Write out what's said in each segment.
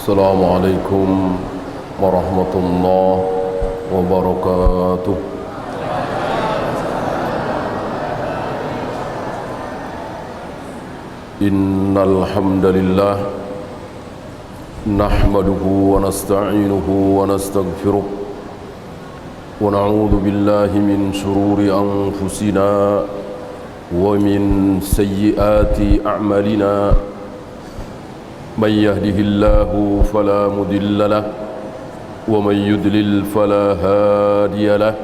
Assalamualaikum warahmatullahi wabarakatuh. Innal hamdalillah nahmaduhu wa nasta'inuhu wa nastaghfiruh wa na'udzu billahi min shururi anfusina wa min sayyiati a'malina. من يهده الله فلا مضل له ومن يضلل فلا هادي له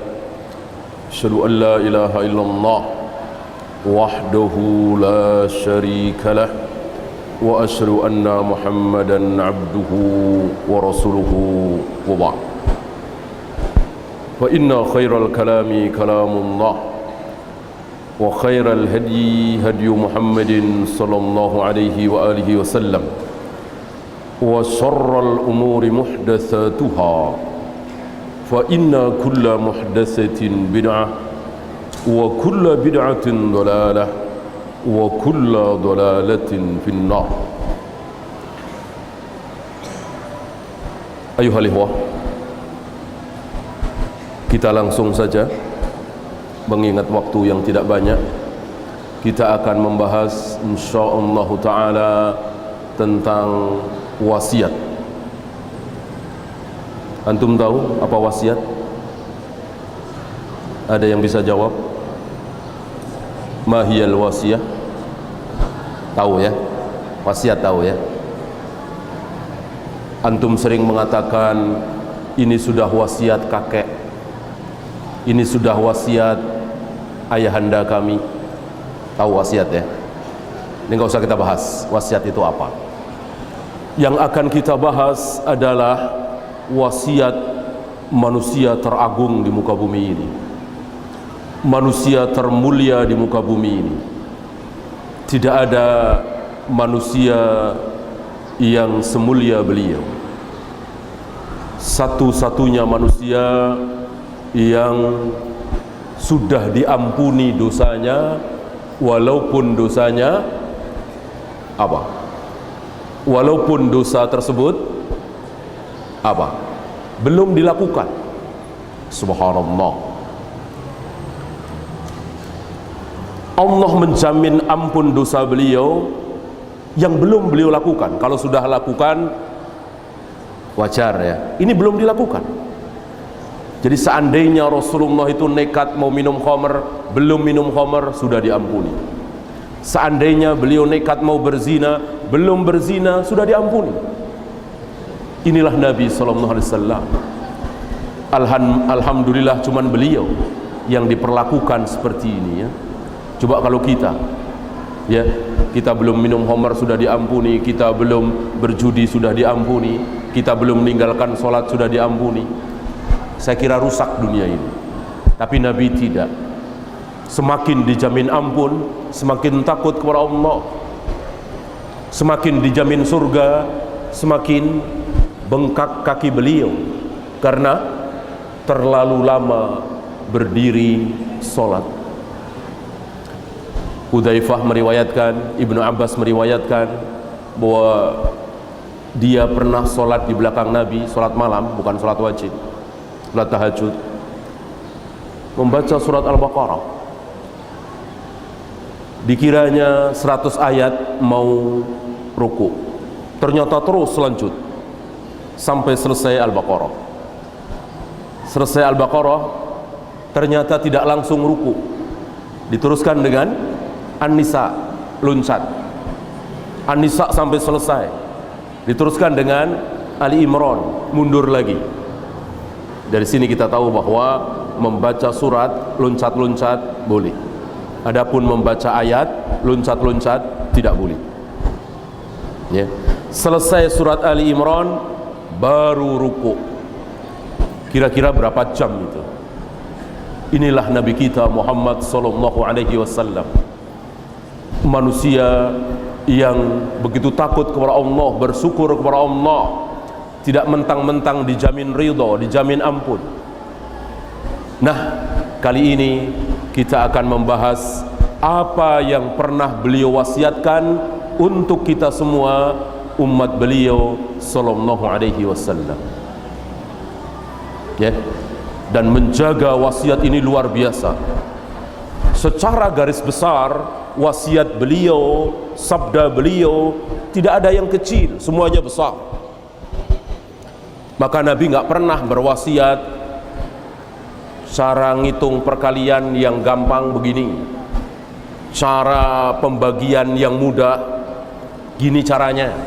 أشهد أن لا إله إلا الله وحده لا شريك له وأشهد أن محمدا عبده ورسوله وبعد فإن خير الكلام كلام الله وخير الهدي هدي محمد صلى الله عليه وآله وسلم وشر الأمور محدثاتها فإن كل محدثة بدعة وكل بدعة ضلالة وكل ضلالة في النار. أيها الإخوة, kita langsung saja mengingat waktu yang tidak banyak. Kita akan membahas insyaallah ta'ala tentang wasiat. Antum tahu apa wasiat? Ada yang bisa jawab? Mahiyal wasiyah? Tahu ya? Wasiat tahu ya? Antum sering mengatakan ini sudah wasiat kakek, ini sudah wasiat ayahanda kami. Tahu wasiat ya? Ini nggak usah kita bahas wasiat itu apa. Yang akan kita bahas adalah wasiat manusia teragung di muka bumi ini, manusia termulia di muka bumi ini. Tidak ada manusia yang semulia beliau, satu-satunya manusia yang sudah diampuni dosanya, walaupun dosanya apa? Walaupun dosa tersebut apa? Belum dilakukan. Subhanallah. Allah menjamin ampun dosa beliau yang belum beliau lakukan. Kalau sudah lakukan wajar ya. Ini belum dilakukan. Jadi seandainya Rasulullah itu nekat mau minum khamr, belum minum khamr, sudah diampuni. Seandainya beliau nekat mau berzina, belum berzina, sudah diampuni. Inilah Nabi SAW. Alhamdulillah cuman beliau yang diperlakukan seperti ini ya. Coba kalau kita ya, kita belum minum khamr sudah diampuni, kita belum berjudi sudah diampuni, kita belum meninggalkan sholat sudah diampuni. Saya kira rusak dunia ini. Tapi Nabi tidak. Semakin dijamin ampun, semakin takut kepada Allah. Semakin dijamin surga, semakin bengkak kaki beliau karena terlalu lama berdiri sholat. Hudzaifah meriwayatkan, Ibnu Abbas meriwayatkan bahwa dia pernah sholat di belakang Nabi, sholat malam, bukan sholat wajib, sholat tahajud, membaca surat Al-Baqarah. Dikiranya 100 ayat mau ruku, ternyata terus lanjut sampai selesai Al-Baqarah. Selesai Al-Baqarah ternyata tidak langsung ruku, diteruskan dengan An-Nisa, loncat An-Nisa sampai selesai, diteruskan dengan Ali Imran, mundur lagi. Dari sini kita tahu bahwa membaca surat loncat-loncat boleh. Adapun membaca ayat loncat-loncat tidak boleh. Ya. Selesai surat Ali Imran baru ruku. Kira-kira berapa jam itu? Inilah Nabi kita Muhammad sallallahu alaihi wasallam. Manusia yang begitu takut kepada Allah, bersyukur kepada Allah, tidak mentang-mentang dijamin ridha, dijamin ampun. Nah, kali ini kita akan membahas apa yang pernah beliau wasiatkan untuk kita semua umat beliau sallallahu alaihi wasallam. Ya. Dan menjaga wasiat ini luar biasa. Secara garis besar wasiat beliau, sabda beliau tidak ada yang kecil, semuanya besar. Maka Nabi nggak pernah berwasiat cara ngitung perkalian yang gampang begini, cara pembagian yang mudah gini caranya.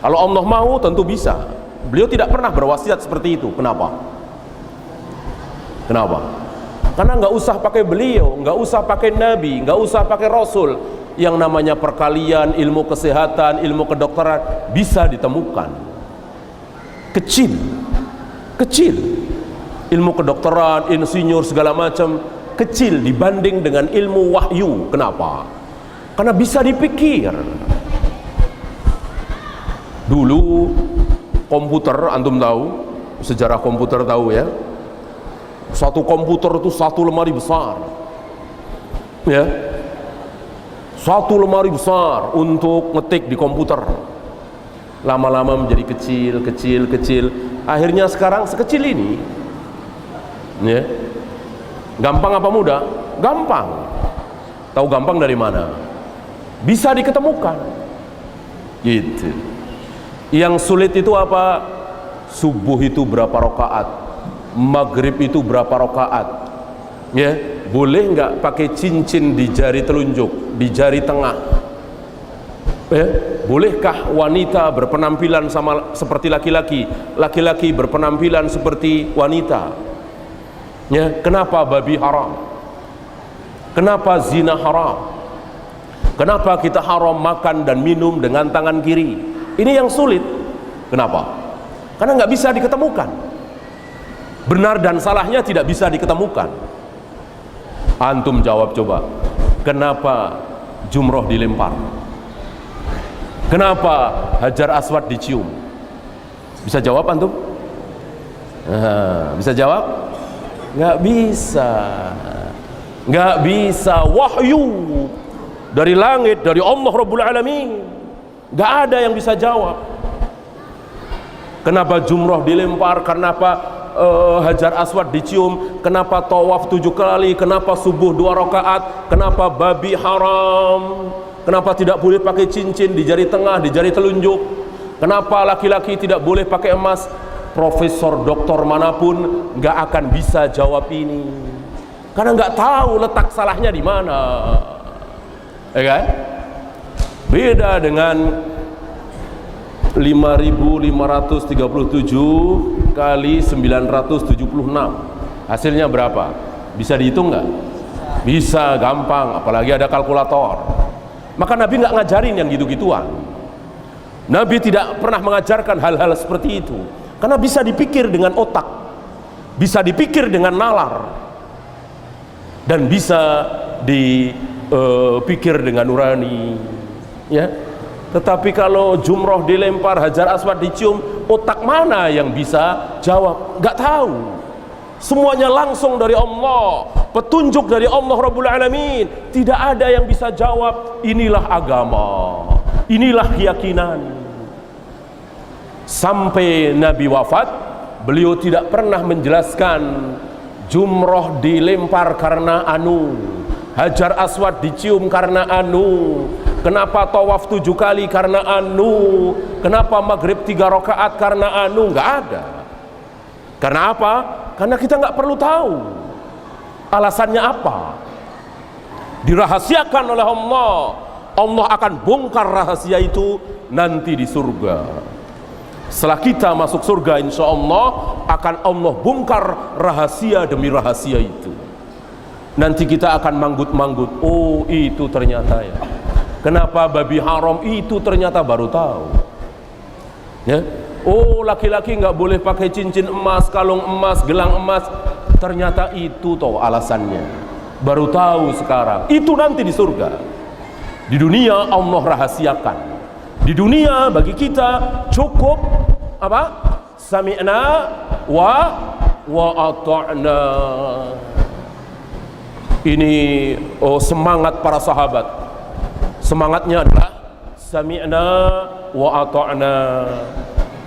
Kalau Allah mau tentu bisa. Beliau tidak pernah berwasiat seperti itu. Kenapa? Karena nggak usah pakai beliau, nggak usah pakai Nabi, nggak usah pakai Rasul. Yang namanya perkalian, ilmu kesehatan, ilmu kedokteran bisa ditemukan. Kecil. Ilmu kedokteran, insinyur segala macam kecil dibanding dengan ilmu wahyu. Kenapa? Karena bisa dipikir. Dulu komputer, antum tahu, sejarah komputer tahu ya. Satu komputer itu satu lemari besar. Ya. Satu lemari besar untuk ngetik di komputer. Lama-lama menjadi kecil. Akhirnya sekarang sekecil ini. Ya. Gampang apa mudah? Gampang. Tahu gampang dari mana? Bisa diketemukan. Gitu. Yang sulit itu apa? Subuh itu berapa rakaat? Maghrib itu berapa rakaat? Ya, boleh nggak pakai cincin di jari telunjuk, di jari tengah? Ya, bolehkah wanita berpenampilan seperti laki-laki, laki-laki berpenampilan seperti wanita? Ya, kenapa babi haram? Kenapa zina haram? Kenapa kita haram makan dan minum dengan tangan kiri? Ini yang sulit. Kenapa? Karena nggak bisa diketemukan. Benar dan salahnya tidak bisa diketemukan. Antum jawab coba. Kenapa jumroh dilempar? Kenapa Hajar Aswad dicium? Bisa jawab antum? Bisa jawab? Nggak bisa. Nggak bisa. Wahyu dari langit, dari Allah Rabbul Alamin. Nggak ada yang bisa jawab. Kenapa jumroh dilempar? Kenapa Hajar Aswad dicium? Kenapa tawaf 7 kali? Kenapa subuh 2 rakaat? Kenapa babi haram? Kenapa tidak boleh pakai cincin di jari tengah, di jari telunjuk? Kenapa laki-laki tidak boleh pakai emas? Profesor doktor manapun nggak akan bisa jawab ini, karena nggak tahu letak salahnya di mana. Ya kan? Beda dengan 5.537 kali 976. Hasilnya berapa? Bisa dihitung nggak? Bisa, gampang. Apalagi ada kalkulator. Maka Nabi nggak ngajarin yang gitu-gituan. Nabi tidak pernah mengajarkan hal-hal seperti itu. Karena bisa dipikir dengan otak, bisa dipikir dengan nalar, dan bisa dipikir dengan nurani. Ya. Tetapi kalau jumroh dilempar, Hajar Aswad dicium, otak mana yang bisa jawab? Nggak tahu. Semuanya langsung dari Allah, petunjuk dari Allah Rabbul Alamin. Tidak ada yang bisa jawab. Inilah agama, inilah keyakinan. Sampai Nabi wafat, beliau tidak pernah menjelaskan jumroh dilempar karena anu, Hajar Aswad dicium karena anu, kenapa tawaf 7 kali karena anu, kenapa maghrib 3 rakaat karena anu. Nggak ada. Karena apa? Karena kita nggak perlu tahu alasannya apa. Dirahasiakan oleh Allah. Allah akan bongkar rahasia itu nanti di surga. Setelah kita masuk surga, insya Allah akan Allah bongkar rahasia demi rahasia itu. Nanti kita akan manggut-manggut. Oh, itu ternyata ya. Kenapa babi haram itu ternyata baru tahu. Ya. Oh, laki-laki nggak boleh pakai cincin emas, kalung emas, gelang emas. Ternyata itu toh alasannya. Baru tahu sekarang. Itu nanti di surga. Di dunia Allah rahasiakan. Di dunia bagi kita cukup apa? Sami'na wa ata'na. Ini semangat para sahabat. Semangatnya adalah sami'na wa ata'na.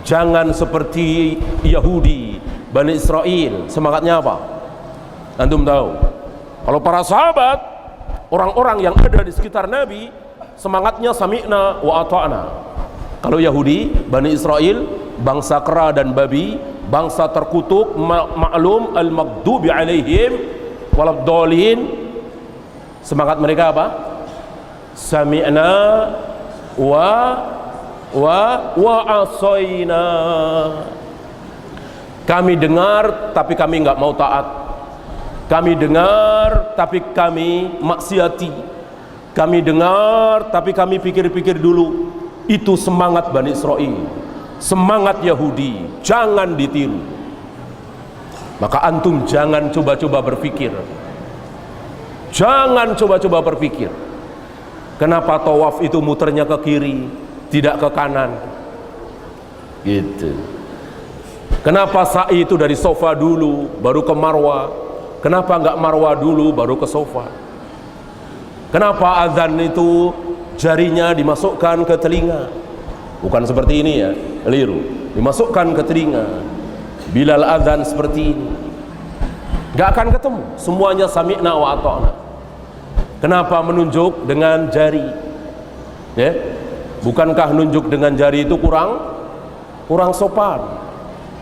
Jangan seperti Yahudi, Bani Israel. Semangatnya apa? Antum tahu? Kalau para sahabat, orang-orang yang ada di sekitar Nabi, semangatnya sami'na wa ata'na. Kalau Yahudi, Bani Israel, bangsa kera dan babi, bangsa terkutuk, maklum al-maghdubi alaihim waladdallin, semangat mereka apa? Sami'na wa asaina. Kami dengar tapi kami enggak mau taat. Kami dengar tapi kami maksiati. Kami dengar tapi kami pikir-pikir dulu. Itu semangat Bani Israel, semangat Yahudi. Jangan ditiru. Maka antum jangan coba-coba berpikir. Jangan coba-coba berpikir, kenapa tawaf itu muternya ke kiri, tidak ke kanan, gitu. Kenapa sa'i itu dari sofa dulu baru ke marwah? Kenapa enggak marwah dulu baru ke sofa? Kenapa azan itu jarinya dimasukkan ke telinga? Bukan seperti ini ya, keliru. Dimasukkan ke telinga. Bilal azan seperti ini, enggak akan ketemu. Semuanya sami'na wa ata'na. Kenapa menunjuk dengan jari? Ya, bukankah nunjuk dengan jari itu kurang sopan?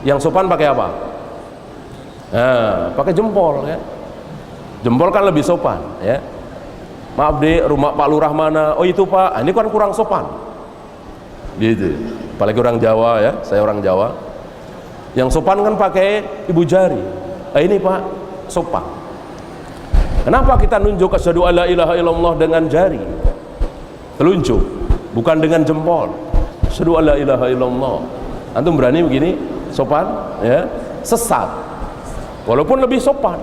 Yang sopan pakai apa? Nah, pakai jempol ya. Jempol kan lebih sopan ya. Maaf deh, rumah Pak Lurah mana? Oh itu Pak, ini kan kurang sopan. Gitu. Apalagi orang Jawa ya, saya orang Jawa. Yang sopan kan pakai ibu jari. Ini Pak, sopan. Kenapa kita nunjuk asyhadu alla ilaha illallah dengan jari? Telunjuk, bukan dengan jempol. Asyhadu alla ilaha illallah. Antum berani begini? Sopan? Ya. Sesat. Walaupun lebih sopan.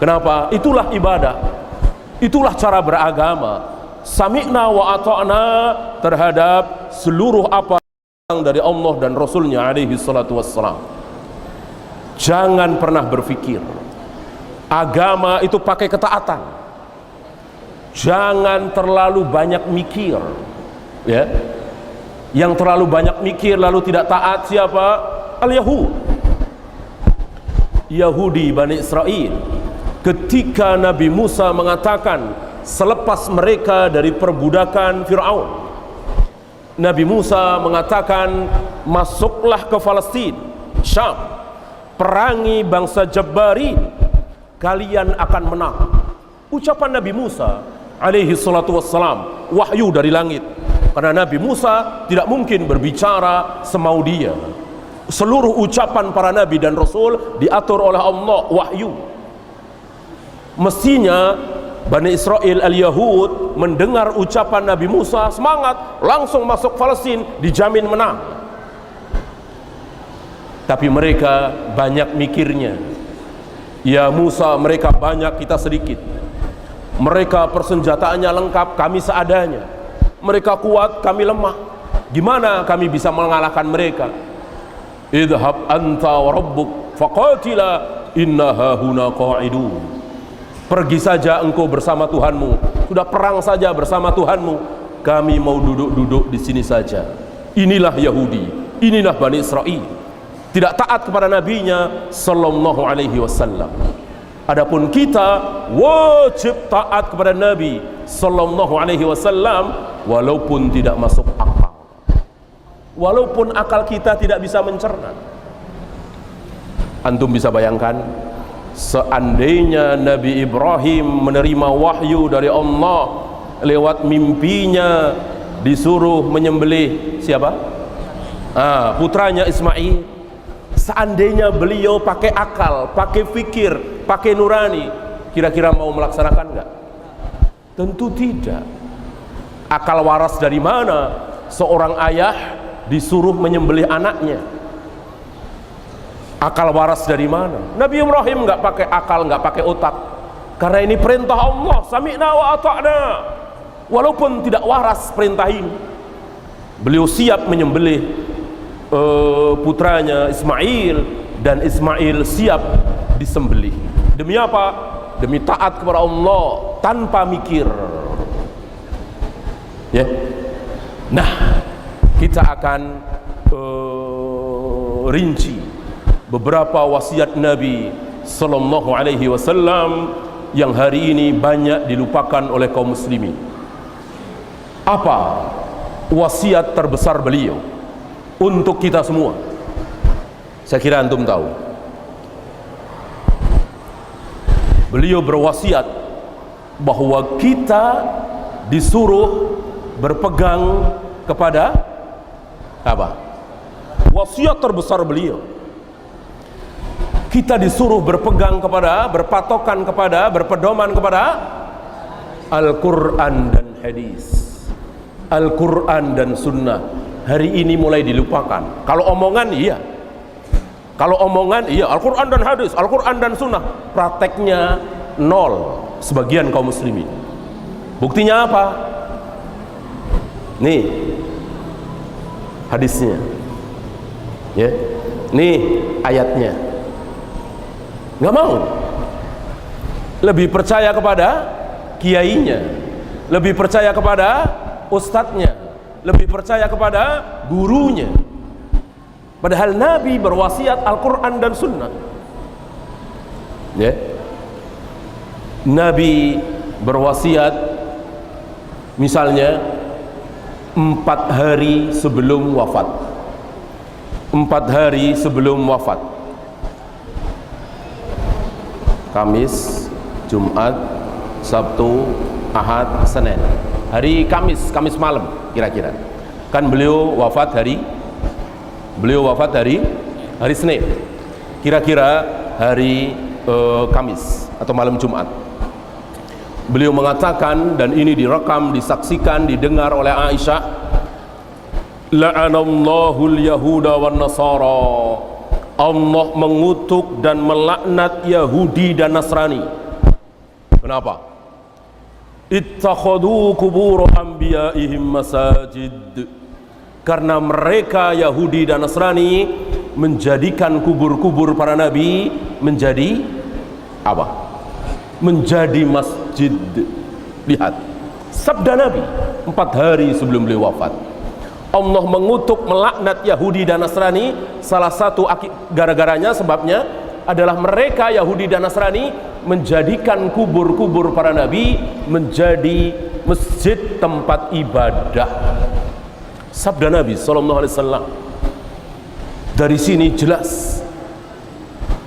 Kenapa? Itulah ibadah. Itulah cara beragama. Sami'na wa ata'na terhadap seluruh apa yang dari Allah dan Rasulnya alaihi salatu wassalam. Jangan pernah berpikir agama itu pakai ketaatan. Jangan terlalu banyak mikir ya. Yang terlalu banyak mikir lalu tidak taat siapa? Al-Yahud, Yahudi Bani Israel. Ketika Nabi Musa mengatakan selepas mereka dari perbudakan Fir'aun, Nabi Musa mengatakan masuklah ke Palestina, Syam, perangi bangsa Jabbarin, kalian akan menang. Ucapan Nabi Musa alaihi salatu wassalam, wahyu dari langit. Karena Nabi Musa tidak mungkin berbicara semau dia. Seluruh ucapan para nabi dan rasul diatur oleh Allah, wahyu. Mestinya Bani Israel al-Yahud mendengar ucapan Nabi Musa, semangat, langsung masuk Palestina, dijamin menang. Tapi mereka banyak mikirnya. Ya Musa, mereka banyak, kita sedikit. Mereka persenjataannya lengkap, kami seadanya. Mereka kuat, kami lemah. Gimana kami bisa mengalahkan mereka? Idhab anta wa rabbuk faqatila inna hahuna qa'idun. Pergi saja engkau bersama Tuhanmu. Sudah perang saja bersama Tuhanmu. Kami mau duduk-duduk di sini saja. Inilah Yahudi, inilah Bani Israel. Tidak taat kepada nabinya sallallahu alaihi wasallam. Adapun kita wajib taat kepada Nabi sallallahu alaihi wasallam walaupun tidak masuk akal. Walaupun akal kita tidak bisa mencerna. Antum bisa bayangkan, seandainya Nabi Ibrahim menerima wahyu dari Allah lewat mimpinya disuruh menyembelih siapa? Putranya Ismail. Seandainya beliau pakai akal, pakai fikir, pakai nurani, kira-kira mau melaksanakan enggak? Tentu tidak. Akal waras dari mana seorang ayah disuruh menyembelih anaknya? Akal waras dari mana? Nabi Ibrahim enggak pakai akal, enggak pakai otak. Karena ini perintah Allah, sami'na wa ata'na. Walaupun tidak waras perintah ini, beliau siap menyembelih putranya Ismail, dan Ismail siap disembelih. Demi apa? Demi taat kepada Allah tanpa mikir. Ya. Nah, kita akan rinci beberapa wasiat Nabi sallallahu alaihi wasallam yang hari ini banyak dilupakan oleh kaum muslimin. Apa wasiat terbesar beliau untuk kita semua? Saya kira antum tahu. Beliau berwasiat bahwa kita disuruh berpegang kepada apa? Wasiat terbesar beliau. Kita disuruh berpegang kepada, berpatokan kepada, berpedoman kepada Al-Quran dan hadis, Al-Quran dan sunnah. Hari ini mulai dilupakan. Kalau omongan iya, kalau omongan iya, Al-Quran dan hadis, Al-Quran dan sunnah. Prakteknya nol sebagian kaum muslimin. Buktinya apa? Nih hadisnya, ya, nih ayatnya. Nggak mau. Lebih percaya kepada kiainya, lebih percaya kepada ustadznya, lebih percaya kepada gurunya. Padahal Nabi berwasiat Al-Quran dan sunnah, ya. Nabi berwasiat misalnya 4 hari sebelum wafat, 4 hari sebelum wafat, Kamis, Jumat, Sabtu, Ahad, Senin. Hari Kamis, Kamis malam kira-kira. Kan beliau wafat hari hari Senin. Kira-kira hari Kamis atau malam Jumat. Beliau mengatakan, dan ini direkam, disaksikan, didengar oleh Aisyah, la'anallahu al-yahuda wan nasara. Allah mengutuk dan melaknat Yahudi dan Nasrani. Kenapa? Ittakhadhu kubur anbiya'ihim masajid. Karena mereka Yahudi dan Nasrani menjadikan kubur-kubur para nabi menjadi apa? Menjadi masjid. Lihat, sabda Nabi 4 hari sebelum beliau wafat. Allah mengutuk, melaknat Yahudi dan Nasrani. Salah satu gara-garanya, sebabnya adalah mereka Yahudi dan Nasrani menjadikan kubur-kubur para nabi menjadi masjid, tempat ibadah. Sabda Nabi SAW. Dari sini jelas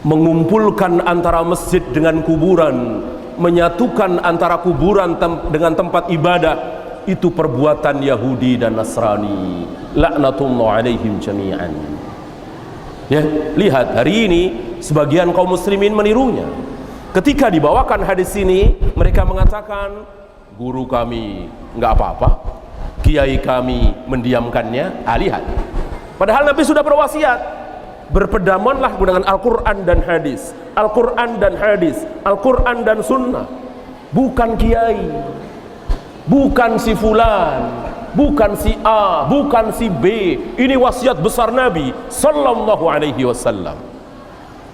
mengumpulkan antara masjid dengan kuburan, menyatukan antara kuburan dengan tempat ibadah. Itu perbuatan Yahudi dan Nasrani, laknatullah alaihim jami'an. Ya, lihat hari ini sebagian kaum muslimin menirunya. Ketika dibawakan hadis ini, mereka mengatakan guru kami nggak apa-apa, kiai kami mendiamkannya. Lihat, padahal Nabi sudah berwasiat, berpedomanlah dengan Al-Quran dan hadis, Al-Quran dan hadis, Al-Quran dan sunnah. Bukan kiai, bukan si fulan, bukan si A, bukan si B. Ini wasiat besar Nabi sallallahu alaihi wasallam.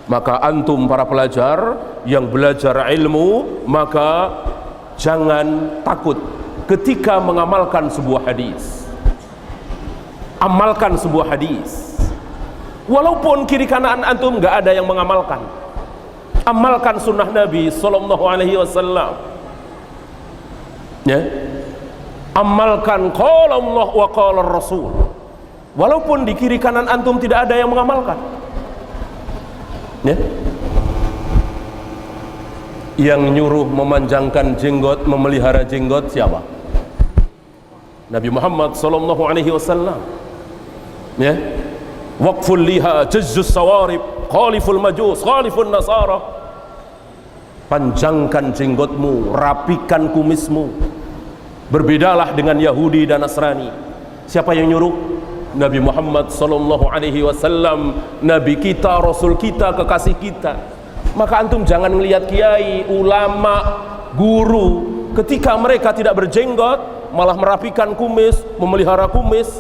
Maka antum para pelajar yang belajar ilmu, maka jangan takut ketika mengamalkan sebuah hadis. Amalkan sebuah hadis. Walaupun kiri kanan antum enggak ada yang mengamalkan. Amalkan sunnah Nabi sallallahu alaihi wasallam. Ya. Amalkan qala Allah wa qala Rasul. Walaupun di kiri kanan antum tidak ada yang mengamalkan. Ya. Yang nyuruh memanjangkan jenggot, memelihara jenggot siapa? Nabi Muhammad sallallahu alaihi wasallam. Ya. Waqful liha, jazzus sawarib, khaliful majus, khalifun nasara. Panjangkan jenggotmu, rapikan kumismu. Berbedalah dengan Yahudi dan Nasrani. Siapa yang nyuruh? Nabi Muhammad sallallahu alaihi wasallam, nabi kita, rasul kita, kekasih kita. Maka antum jangan melihat kiai, ulama, guru ketika mereka tidak berjenggot, malah merapikan kumis, memelihara kumis.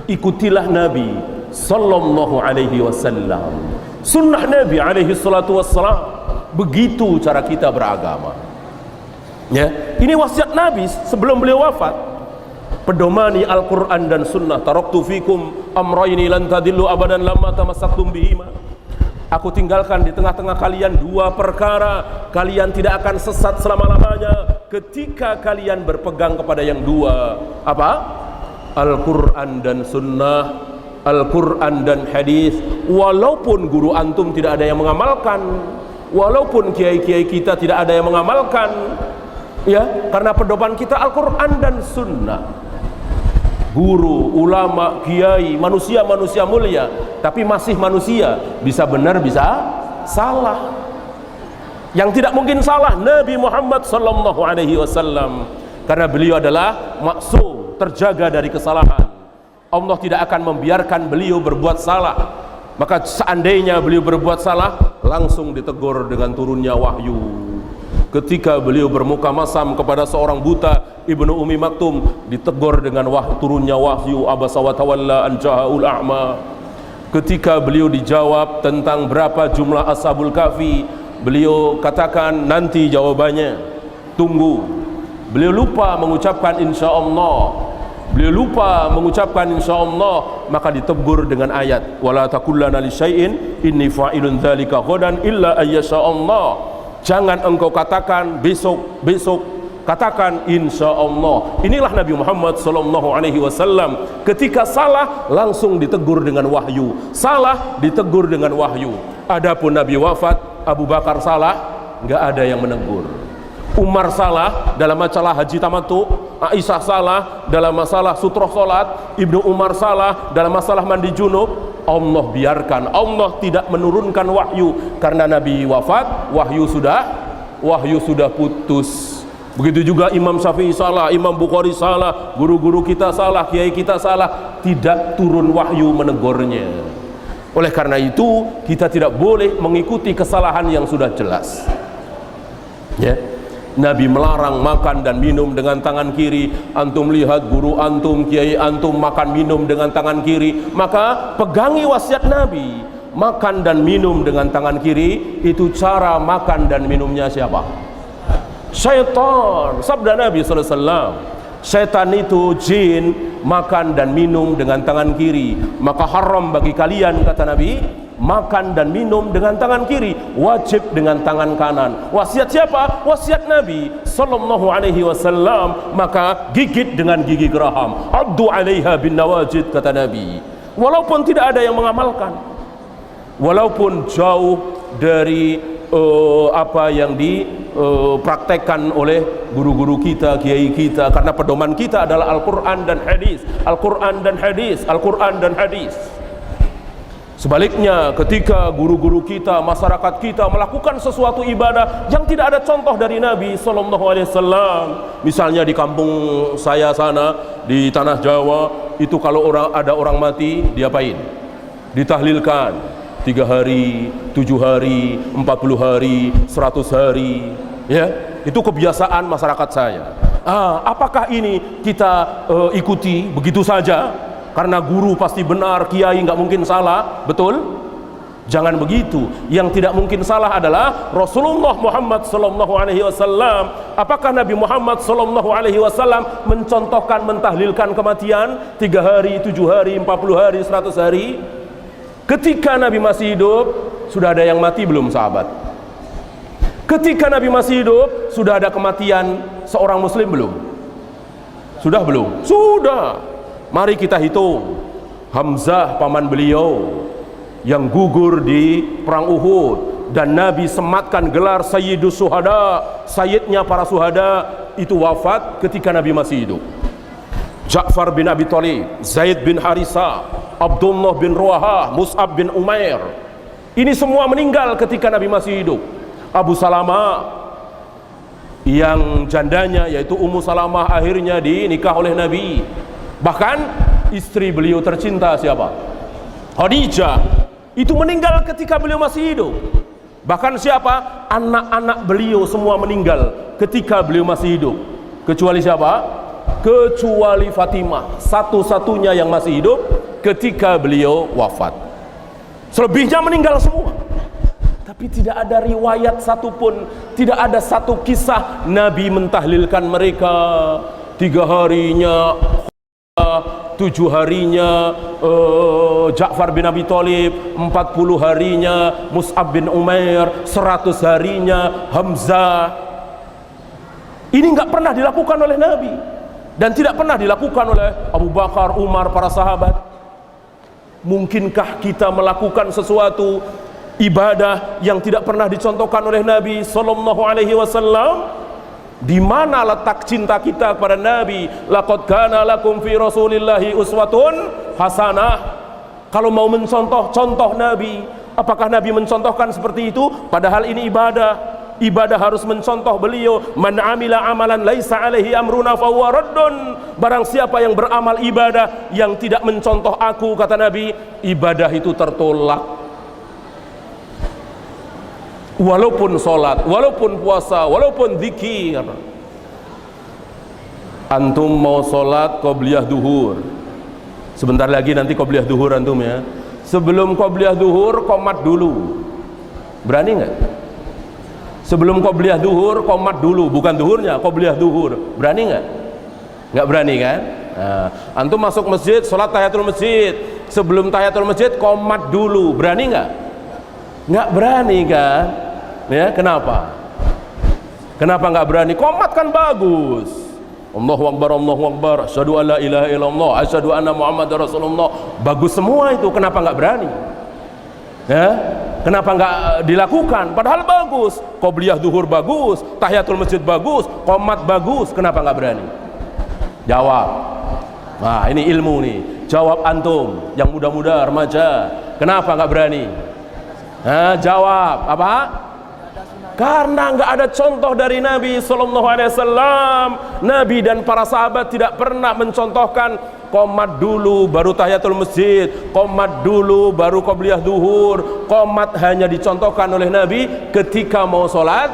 Ikutilah Nabi sallallahu alaihi wasallam. Sunnah Nabi alaihi salatu wassalam. Begitu cara kita beragama. Ya, ini wasiat Nabi sebelum beliau wafat. pedomani Al-Quran dan Sunnah. Taraktu fikum amrayni lan tadillu abadan lamma tamassaktum bihima. Aku tinggalkan di tengah-tengah kalian dua perkara, kalian tidak akan sesat selama-lamanya ketika kalian berpegang kepada yang dua. Apa? Al-Quran dan Sunnah, Al-Quran dan hadis. Walaupun guru antum tidak ada yang mengamalkan, walaupun kiai-kiai kita tidak ada yang mengamalkan, ya, karena pedoman kita Al-Quran dan Sunnah. Guru, ulama, kiai, manusia-manusia mulia, tapi masih manusia, bisa benar bisa salah. Yang tidak mungkin salah Nabi Muhammad sallallahu alaihi wasallam, karena beliau adalah maksum, terjaga dari kesalahan. Allah tidak akan membiarkan beliau berbuat salah. Maka seandainya beliau berbuat salah, langsung ditegur dengan turunnya wahyu. Ketika beliau bermuka masam kepada seorang buta, Ibnu Ummi Maktum, ditegur dengan turunnya wahyu, abasa wa tawalla an ja'aul a'ma. Ketika beliau dijawab tentang berapa jumlah ashabul kahfi, beliau katakan nanti jawabannya, tunggu. Beliau lupa mengucapkan insyaallah. Beliau lupa mengucapkan insyaallah, maka ditegur dengan ayat wala taqullana li syai'in inni fa'ilun dzalika ghadan illa ayyasha'allah. Jangan engkau katakan besok, katakan insyaallah. Inilah Nabi Muhammad sallallahu alaihi wasallam, ketika salah langsung ditegur dengan wahyu, salah ditegur dengan wahyu. Adapun Nabi wafat, Abu Bakar salah, enggak ada yang menegur. Umar salah dalam masalah haji tamattu, Aisyah salah dalam masalah sutroh salat, Ibnu Umar salah dalam masalah mandi junub. Allah biarkan, Allah tidak menurunkan wahyu, karena Nabi wafat, wahyu sudah putus. Begitu juga Imam Syafi'i salah, Imam Bukhari salah, guru-guru kita salah, kiai kita salah, tidak turun wahyu menegurnya. Oleh karena itu kita tidak boleh mengikuti kesalahan yang sudah jelas, ya. Nabi melarang makan dan minum dengan tangan kiri. Antum lihat guru antum, kiai antum makan minum dengan tangan kiri, maka pegangi wasiat Nabi. Makan dan minum dengan tangan kiri, itu cara makan dan minumnya siapa? Syaitan. Sabda Nabi sallallahu alaihi wasallam, syaitan itu jin, makan dan minum dengan tangan kiri. Maka haram bagi kalian, kata Nabi, makan dan minum dengan tangan kiri, wajib dengan tangan kanan. Wasiat siapa? Wasiat Nabi sallallahu alaihi wasallam. Maka gigit dengan gigi geraham, addu 'alaiha bin nawajid, kata Nabi. Walaupun tidak ada yang mengamalkan, walaupun jauh dari apa yang dipraktekkan oleh guru-guru kita, kiai kita, karena pedoman kita adalah Al-Quran dan hadis, Al-Quran dan hadis, Al-Quran dan hadis. Sebaliknya, ketika guru-guru kita, masyarakat kita melakukan sesuatu ibadah yang tidak ada contoh dari Nabi sallallahu alaihi wasallam, misalnya di kampung saya sana di tanah Jawa, itu kalau ada orang mati diapain? Ditahlilkan 3 hari, 7 hari, 40 hari, 100 hari, ya. Itu kebiasaan masyarakat saya. Apakah ini kita ikuti begitu saja? Karena guru pasti benar, kiai nggak mungkin salah, betul? Jangan begitu. Yang tidak mungkin salah adalah Rasulullah Muhammad sallallahu alaihi wasallam. Apakah Nabi Muhammad sallallahu alaihi wasallam mencontohkan mentahlilkan kematian 3 hari, 7 hari, 40 hari, 100 hari? Ketika Nabi masih hidup, sudah ada yang mati belum, sahabat? Ketika Nabi masih hidup, sudah ada kematian seorang muslim belum? Sudah belum? Sudah. Mari kita hitung. Hamzah paman beliau yang gugur di perang Uhud, dan Nabi sematkan gelar Sayyidus Syuhada, sayyidnya para syuhada, itu wafat ketika Nabi masih hidup. Ja'far bin Abi Thalib, Zaid bin Harisah, Abdullah bin Ruahah, Mus'ab bin Umair, ini semua meninggal ketika Nabi masih hidup. Abu Salamah yang jandanya yaitu Ummu Salamah akhirnya dinikah oleh Nabi. Bahkan istri beliau tercinta siapa? Khadijah, itu meninggal ketika beliau masih hidup. Bahkan siapa? Anak-anak beliau semua meninggal ketika beliau masih hidup. Kecuali siapa? Kecuali Fatimah, satu-satunya yang masih hidup ketika beliau wafat. Selebihnya meninggal semua. Tapi tidak ada riwayat satupun, tidak ada satu kisah Nabi mentahlilkan mereka 3 harinya 7 harinya Ja'far bin Abi Thalib, 40 harinya Mus'ab bin Umair, 100 harinya Hamzah. Ini nggak pernah dilakukan oleh Nabi dan tidak pernah dilakukan oleh Abu Bakar, Umar, para sahabat. Mungkinkah kita melakukan sesuatu ibadah yang tidak pernah dicontohkan oleh Nabi sallallahu alaihi wasallam? Di mana letak cinta kita kepada Nabi? Laqad kana lakum fi Rasulillahi uswatun hasanah. Kalau mau contoh Nabi, apakah Nabi mencontohkan seperti itu? Padahal ini ibadah. Ibadah harus mencontoh beliau. Man amila amalan laisa alaihi amruna fahuwa raddun. Barang siapa yang beramal ibadah yang tidak mencontoh aku, kata Nabi, ibadah itu tertolak. Walaupun sholat, walaupun puasa, walaupun zikir. Antum mau sholat qobliyah duhur, sebentar lagi nanti qobliyah duhur antum ya. Sebelum qobliyah duhur qomat dulu. Berani nggak? Sebelum qobliyah duhur qomat dulu, bukan duhurnya, qobliyah duhur. Berani nggak? Nggak berani kan? Nah, antum masuk masjid, sholat tahiyatul masjid. Sebelum tahiyatul masjid qomat dulu. Berani nggak? Nggak berani kan? Ya, kenapa? Kenapa nggak berani? Qomat kan bagus. Allahu Akbar, Allahu Akbar, asyhadu an la ilaha illallah, asyhadu anna Muhammadar Rasulullah. Bagus semua itu, kenapa nggak berani? Ya, kenapa nggak dilakukan? Padahal bagus. Qobliyah duhur bagus, tahiyatul masjid bagus, qomat bagus, kenapa nggak berani? Jawab. Nah, ini ilmu nih. Jawab antum yang muda-muda remaja. Kenapa nggak berani? Nah, jawab. Apa? Karena nggak ada contoh dari Nabi sallallahu alaihi wasallam. Nabi dan para sahabat tidak pernah mencontohkan qomat dulu baru tahiyatul masjid, qomat dulu baru qobliyah duhur. Qomat hanya dicontohkan oleh Nabi ketika mau sholat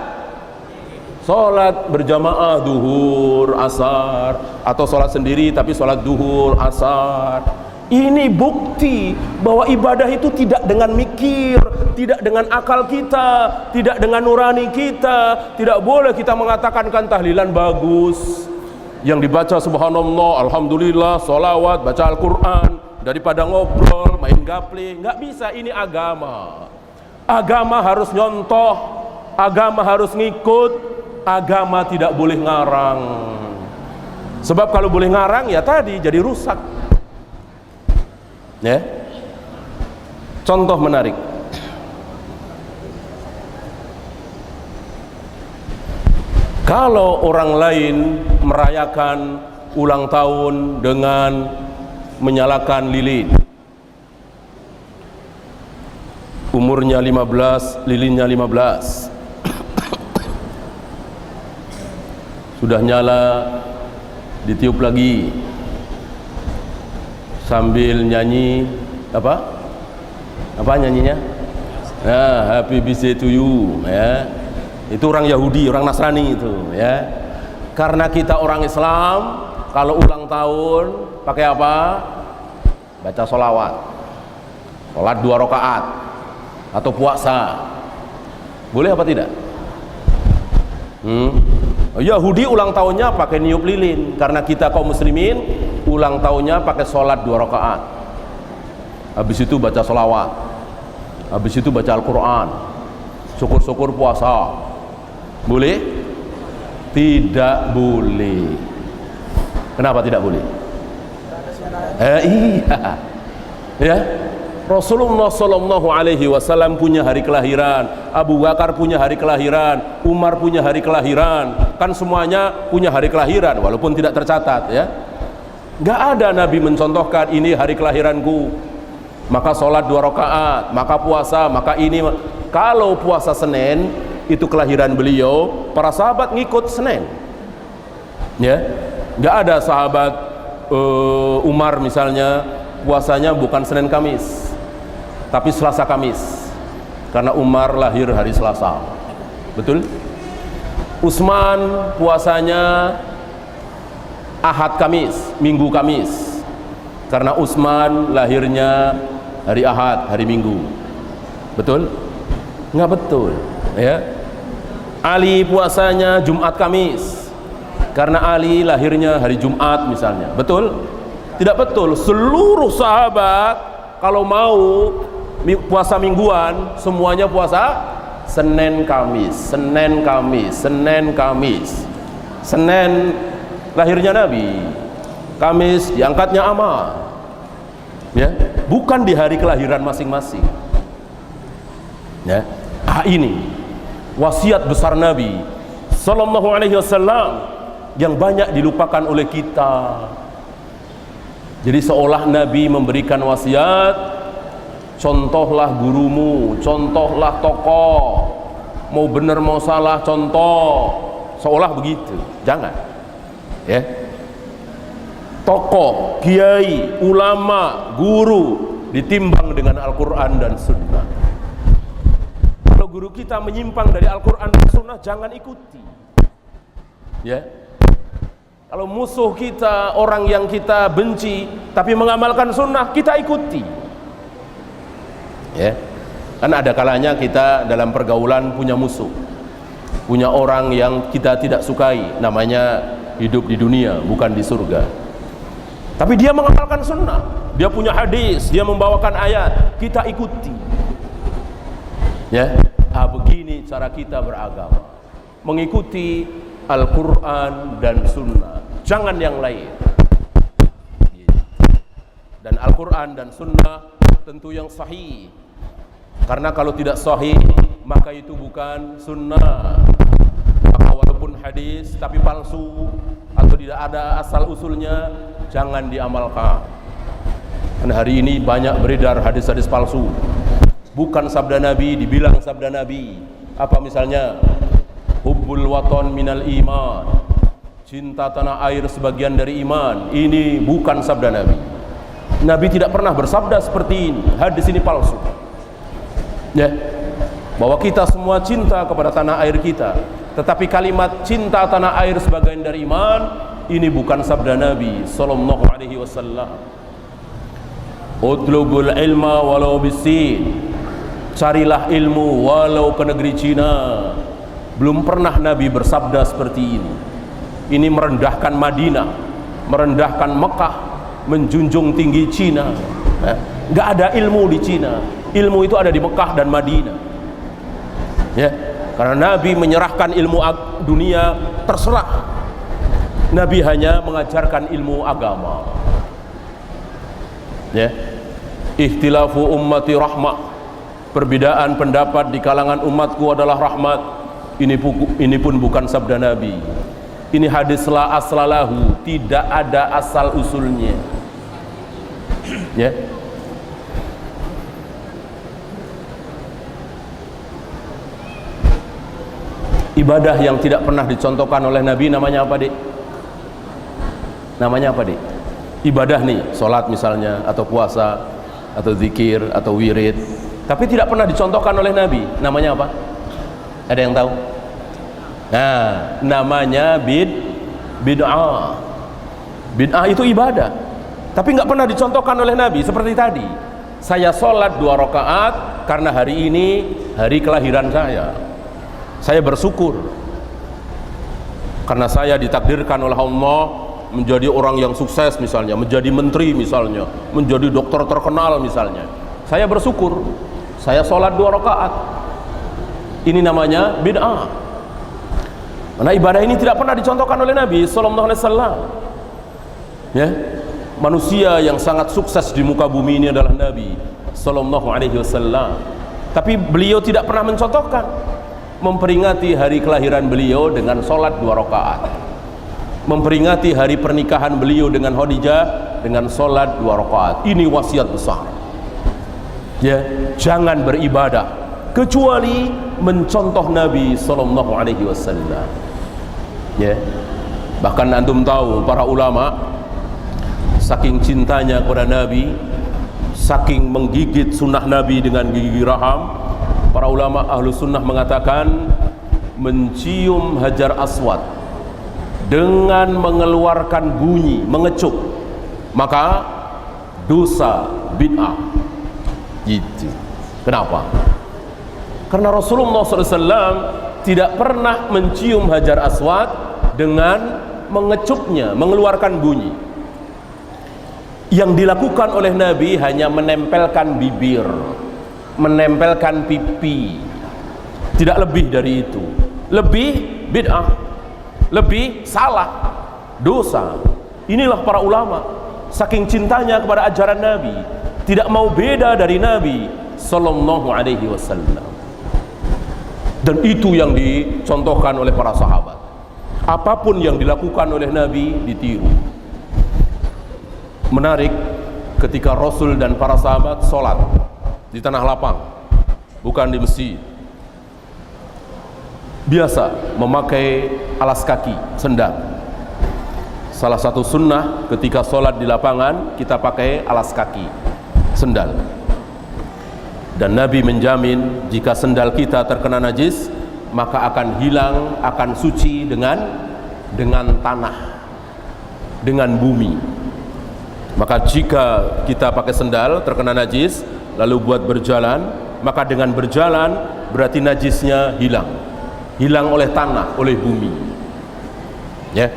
berjamaah duhur, asar, atau sholat sendiri tapi sholat duhur, asar. Ini bukti bahwa ibadah itu tidak dengan mikir, tidak dengan akal kita, tidak dengan nurani kita. Tidak boleh kita mengatakan kan tahlilan bagus, yang dibaca subhanallah, alhamdulillah, sholawat, baca Al-Quran, daripada ngobrol, main gaple. Nggak bisa, ini agama. Agama harus nyontoh, agama harus ngikut, agama tidak boleh ngarang. Sebab kalau boleh ngarang ya tadi jadi rusak. Ya, contoh menarik. Kalau orang lain merayakan ulang tahun dengan menyalakan lilin, umurnya 15, lilinnya 15, sudah nyala, ditiup lagi, sambil nyanyi apa nyanyinya? Nah, happy birthday to you, ya. Itu orang Yahudi, orang Nasrani itu, ya. Karena kita orang Islam, kalau ulang tahun pakai apa? Baca sholawat, sholat 2 rakaat, atau puasa. Boleh apa tidak? Yahudi ulang tahunnya pakai niup lilin. Karena kita kaum muslimin ulang tahunnya pakai sholat 2 rakaat, habis itu baca sholawat, habis itu baca Al-Quran, syukur-syukur puasa. Boleh? Tidak boleh. Kenapa tidak boleh? Iya, ya. Rasulullah sallallahu alaihi wasallam punya hari kelahiran, Abu Bakar punya hari kelahiran, Umar punya hari kelahiran, kan semuanya punya hari kelahiran walaupun tidak tercatat, ya. Nggak ada Nabi mencontohkan ini hari kelahiranku, maka sholat 2 rakaat, maka puasa, maka ini. Kalau puasa Senin itu kelahiran beliau, para sahabat ngikut Senin, ya. Nggak ada sahabat Umar misalnya puasanya bukan Senin Kamis tapi Selasa Kamis, karena Umar lahir hari Selasa, betul. Utsman puasanya Ahad Kamis, Minggu Kamis, karena Utsman lahirnya hari Ahad, hari Minggu, betul? Nggak betul, ya. Ali puasanya Jumat Kamis, karena Ali lahirnya hari Jumat misalnya, betul? Tidak betul. Seluruh sahabat kalau mau puasa mingguan, semuanya puasa Senin Kamis, Senin Kamis, Senin Kamis. Senin lahirnya Nabi, Kamis diangkatnya Amal, ya, bukan di hari kelahiran masing-masing. Ya, ini wasiat besar Nabi Sallallahu Alaihi Wasallam yang banyak dilupakan oleh kita. Jadi seolah Nabi memberikan wasiat, contohlah gurumu, contohlah tokoh, mau benar mau salah contoh, seolah begitu. Jangan, ya. Tokoh, kiai, ulama, guru ditimbang dengan Al-Quran dan Sunnah. Kalau guru kita menyimpang dari Al-Quran dan Sunnah, jangan ikuti, ya. Kalau musuh kita, orang yang kita benci tapi mengamalkan Sunnah, kita ikuti, ya. Kan ada kalanya kita dalam pergaulan punya musuh, punya orang yang kita tidak sukai, namanya hidup di dunia bukan di surga, tapi dia mengamalkan Sunnah, dia punya hadis, dia membawakan ayat, kita ikuti, ya. Begini cara kita beragama, mengikuti Al-Quran dan Sunnah, jangan yang lain. Dan Al-Quran dan Sunnah tentu yang sahih, karena kalau tidak sahih maka itu bukan Sunnah. Maka walaupun hadis tapi palsu atau tidak ada asal usulnya, jangan diamalkan. Dan hari ini banyak beredar hadis-hadis palsu, bukan sabda Nabi dibilang sabda Nabi. Apa misalnya? Hubbul waton minal iman, cinta tanah air sebagian dari iman. Ini bukan sabda Nabi. Nabi tidak pernah bersabda seperti ini. Hadis ini palsu, ya. Bahwa kita semua cinta kepada tanah air kita, tetapi kalimat cinta tanah air sebagian dari iman, ini bukan sabda Nabi Sallallahu Alaihi Wasallam. Utlubul ilma walau bisin, carilah ilmu walau ke negeri Cina. Belum pernah Nabi bersabda seperti ini. Ini merendahkan Madinah, merendahkan Mekah, menjunjung tinggi Cina. Nggak ada ilmu di Cina, ilmu itu ada di Mekah dan Madinah, ya. Karena Nabi menyerahkan ilmu dunia terserah. Nabi hanya mengajarkan ilmu agama, ya. Ikhtilafu ummati rahmah, perbedaan pendapat di kalangan umatku adalah rahmat. Ini pun bukan sabda Nabi. Ini hadis la aslalahu, tidak ada asal usulnya, ya. Ibadah yang tidak pernah dicontohkan oleh Nabi namanya apa, Dek? Namanya apa, Dek? Ibadah nih, sholat misalnya, atau puasa, atau zikir, atau wirid, tapi tidak pernah dicontohkan oleh Nabi. Namanya apa? Ada yang tahu? Nah, namanya bid'ah. Bid'ah itu ibadah, tapi nggak pernah dicontohkan oleh Nabi. Seperti tadi, saya sholat 2 rakaat karena hari ini hari kelahiran saya. Saya bersyukur karena saya ditakdirkan oleh Allah menjadi orang yang sukses, misalnya menjadi menteri, misalnya menjadi dokter terkenal, misalnya. Saya bersyukur, saya sholat 2 rakaat. Ini namanya bid'ah. Karena ibadah ini tidak pernah dicontohkan oleh Nabi Sallallahu Alaihi Wasallam, ya. Manusia yang sangat sukses di muka bumi ini adalah Nabi Sallallahu Alaihi Wasallam, tapi beliau tidak pernah mencontohkan. Memperingati hari kelahiran beliau dengan sholat 2 rakaat, memperingati hari pernikahan beliau dengan Khadijah dengan sholat 2 rakaat. Ini wasiat besar, ya. Jangan beribadah kecuali mencontoh Nabi Sallallahu Alaihi Wasallam, ya. Bahkan antum tahu para ulama saking cintanya kepada Nabi, saking menggigit sunnah Nabi dengan gigi raham, para ulama ahlu sunnah mengatakan mencium Hajar Aswad dengan mengeluarkan bunyi, mengecup, maka dosa bid'ah. Gitu. Kenapa? Karena Rasulullah SAW tidak pernah mencium Hajar Aswad dengan mengecupnya, mengeluarkan bunyi. Yang dilakukan oleh Nabi hanya menempelkan bibir, menempelkan pipi, tidak lebih dari itu. Lebih bid'ah, lebih salah, dosa. Inilah para ulama, saking cintanya kepada ajaran Nabi, tidak mau beda dari Nabi sallallahu alaihi wasallam. Dan itu yang dicontohkan oleh para sahabat. Apapun yang dilakukan oleh Nabi ditiru. Menarik, ketika Rasul dan para sahabat sholat di tanah lapang, bukan di masjid, biasa memakai alas kaki, sendal. Salah satu sunnah ketika sholat di lapangan, kita pakai alas kaki, sendal. Dan Nabi menjamin jika sendal kita terkena najis, maka akan hilang, akan suci dengan tanah, dengan bumi. Maka jika kita pakai sendal terkena najis lalu buat berjalan, maka dengan berjalan berarti najisnya hilang oleh tanah, oleh bumi, ya.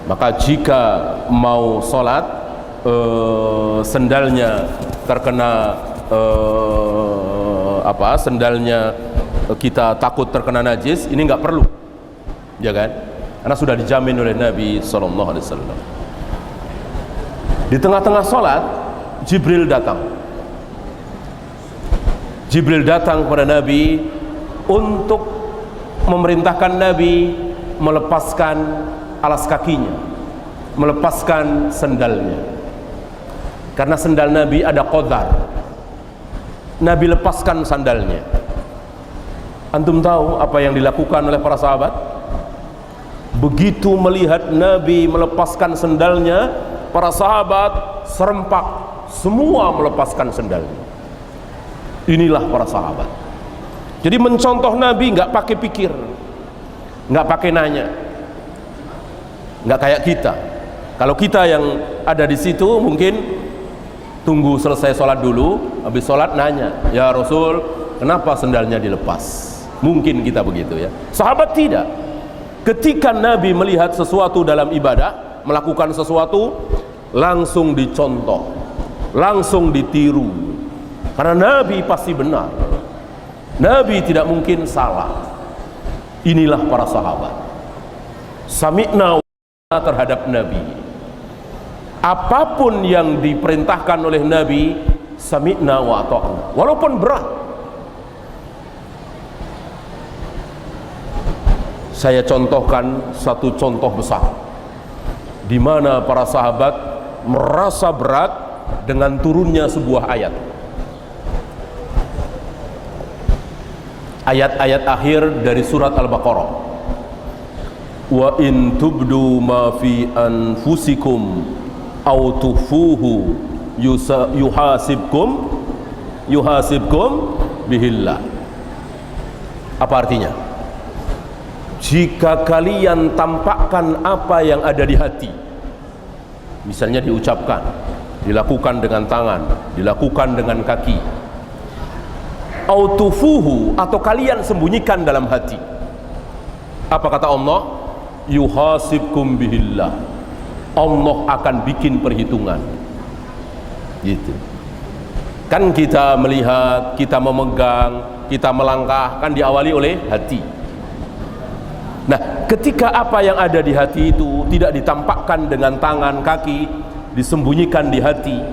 Maka jika mau sholat sendalnya terkena sendalnya kita takut terkena najis, ini nggak perlu, ya kan? Karena sudah dijamin oleh Nabi sallallahu alaihi wasallam. Di tengah-tengah sholat, Jibril datang. Jibril datang kepada Nabi untuk memerintahkan Nabi melepaskan alas kakinya, melepaskan sendalnya. Karena sendal Nabi ada qadar. Nabi lepaskan sandalnya. Antum tahu apa yang dilakukan oleh para sahabat? Begitu melihat Nabi melepaskan sendalnya, para sahabat serempak semua melepaskan sendalnya. Inilah para sahabat. Jadi mencontoh Nabi nggak pakai pikir, nggak pakai nanya, nggak kayak kita. Kalau kita yang ada di situ mungkin tunggu selesai sholat dulu, habis sholat nanya, ya Rasul, kenapa sendalnya dilepas? Mungkin kita begitu, ya. Sahabat tidak. Ketika Nabi melihat sesuatu dalam ibadah, melakukan sesuatu, langsung dicontoh, langsung ditiru. Karena Nabi pasti benar, Nabi tidak mungkin salah. Inilah para sahabat, sami'na wa terhadap Nabi. Apapun yang diperintahkan oleh Nabi, sami'na wa ta'na, walaupun berat. Saya contohkan satu contoh besar di mana para sahabat merasa berat dengan turunnya sebuah ayat. Ayat-ayat akhir dari surat Al-Baqarah. Wa in tubdu ma fi anfusikum aw tufuhu yuhasibkum bihillah. Apa artinya? Jika kalian tampakkan apa yang ada di hati, misalnya diucapkan, dilakukan dengan tangan, dilakukan dengan kaki, autufuhu, atau kalian sembunyikan dalam hati, apa kata Allah? Yuhasibkum bihillah, Allah akan bikin perhitungan. Gitu. Kan kita melihat, kita memegang, kita melangkah, kan diawali oleh hati. Nah, ketika apa yang ada di hati itu tidak ditampakkan dengan tangan, kaki, disembunyikan di hati,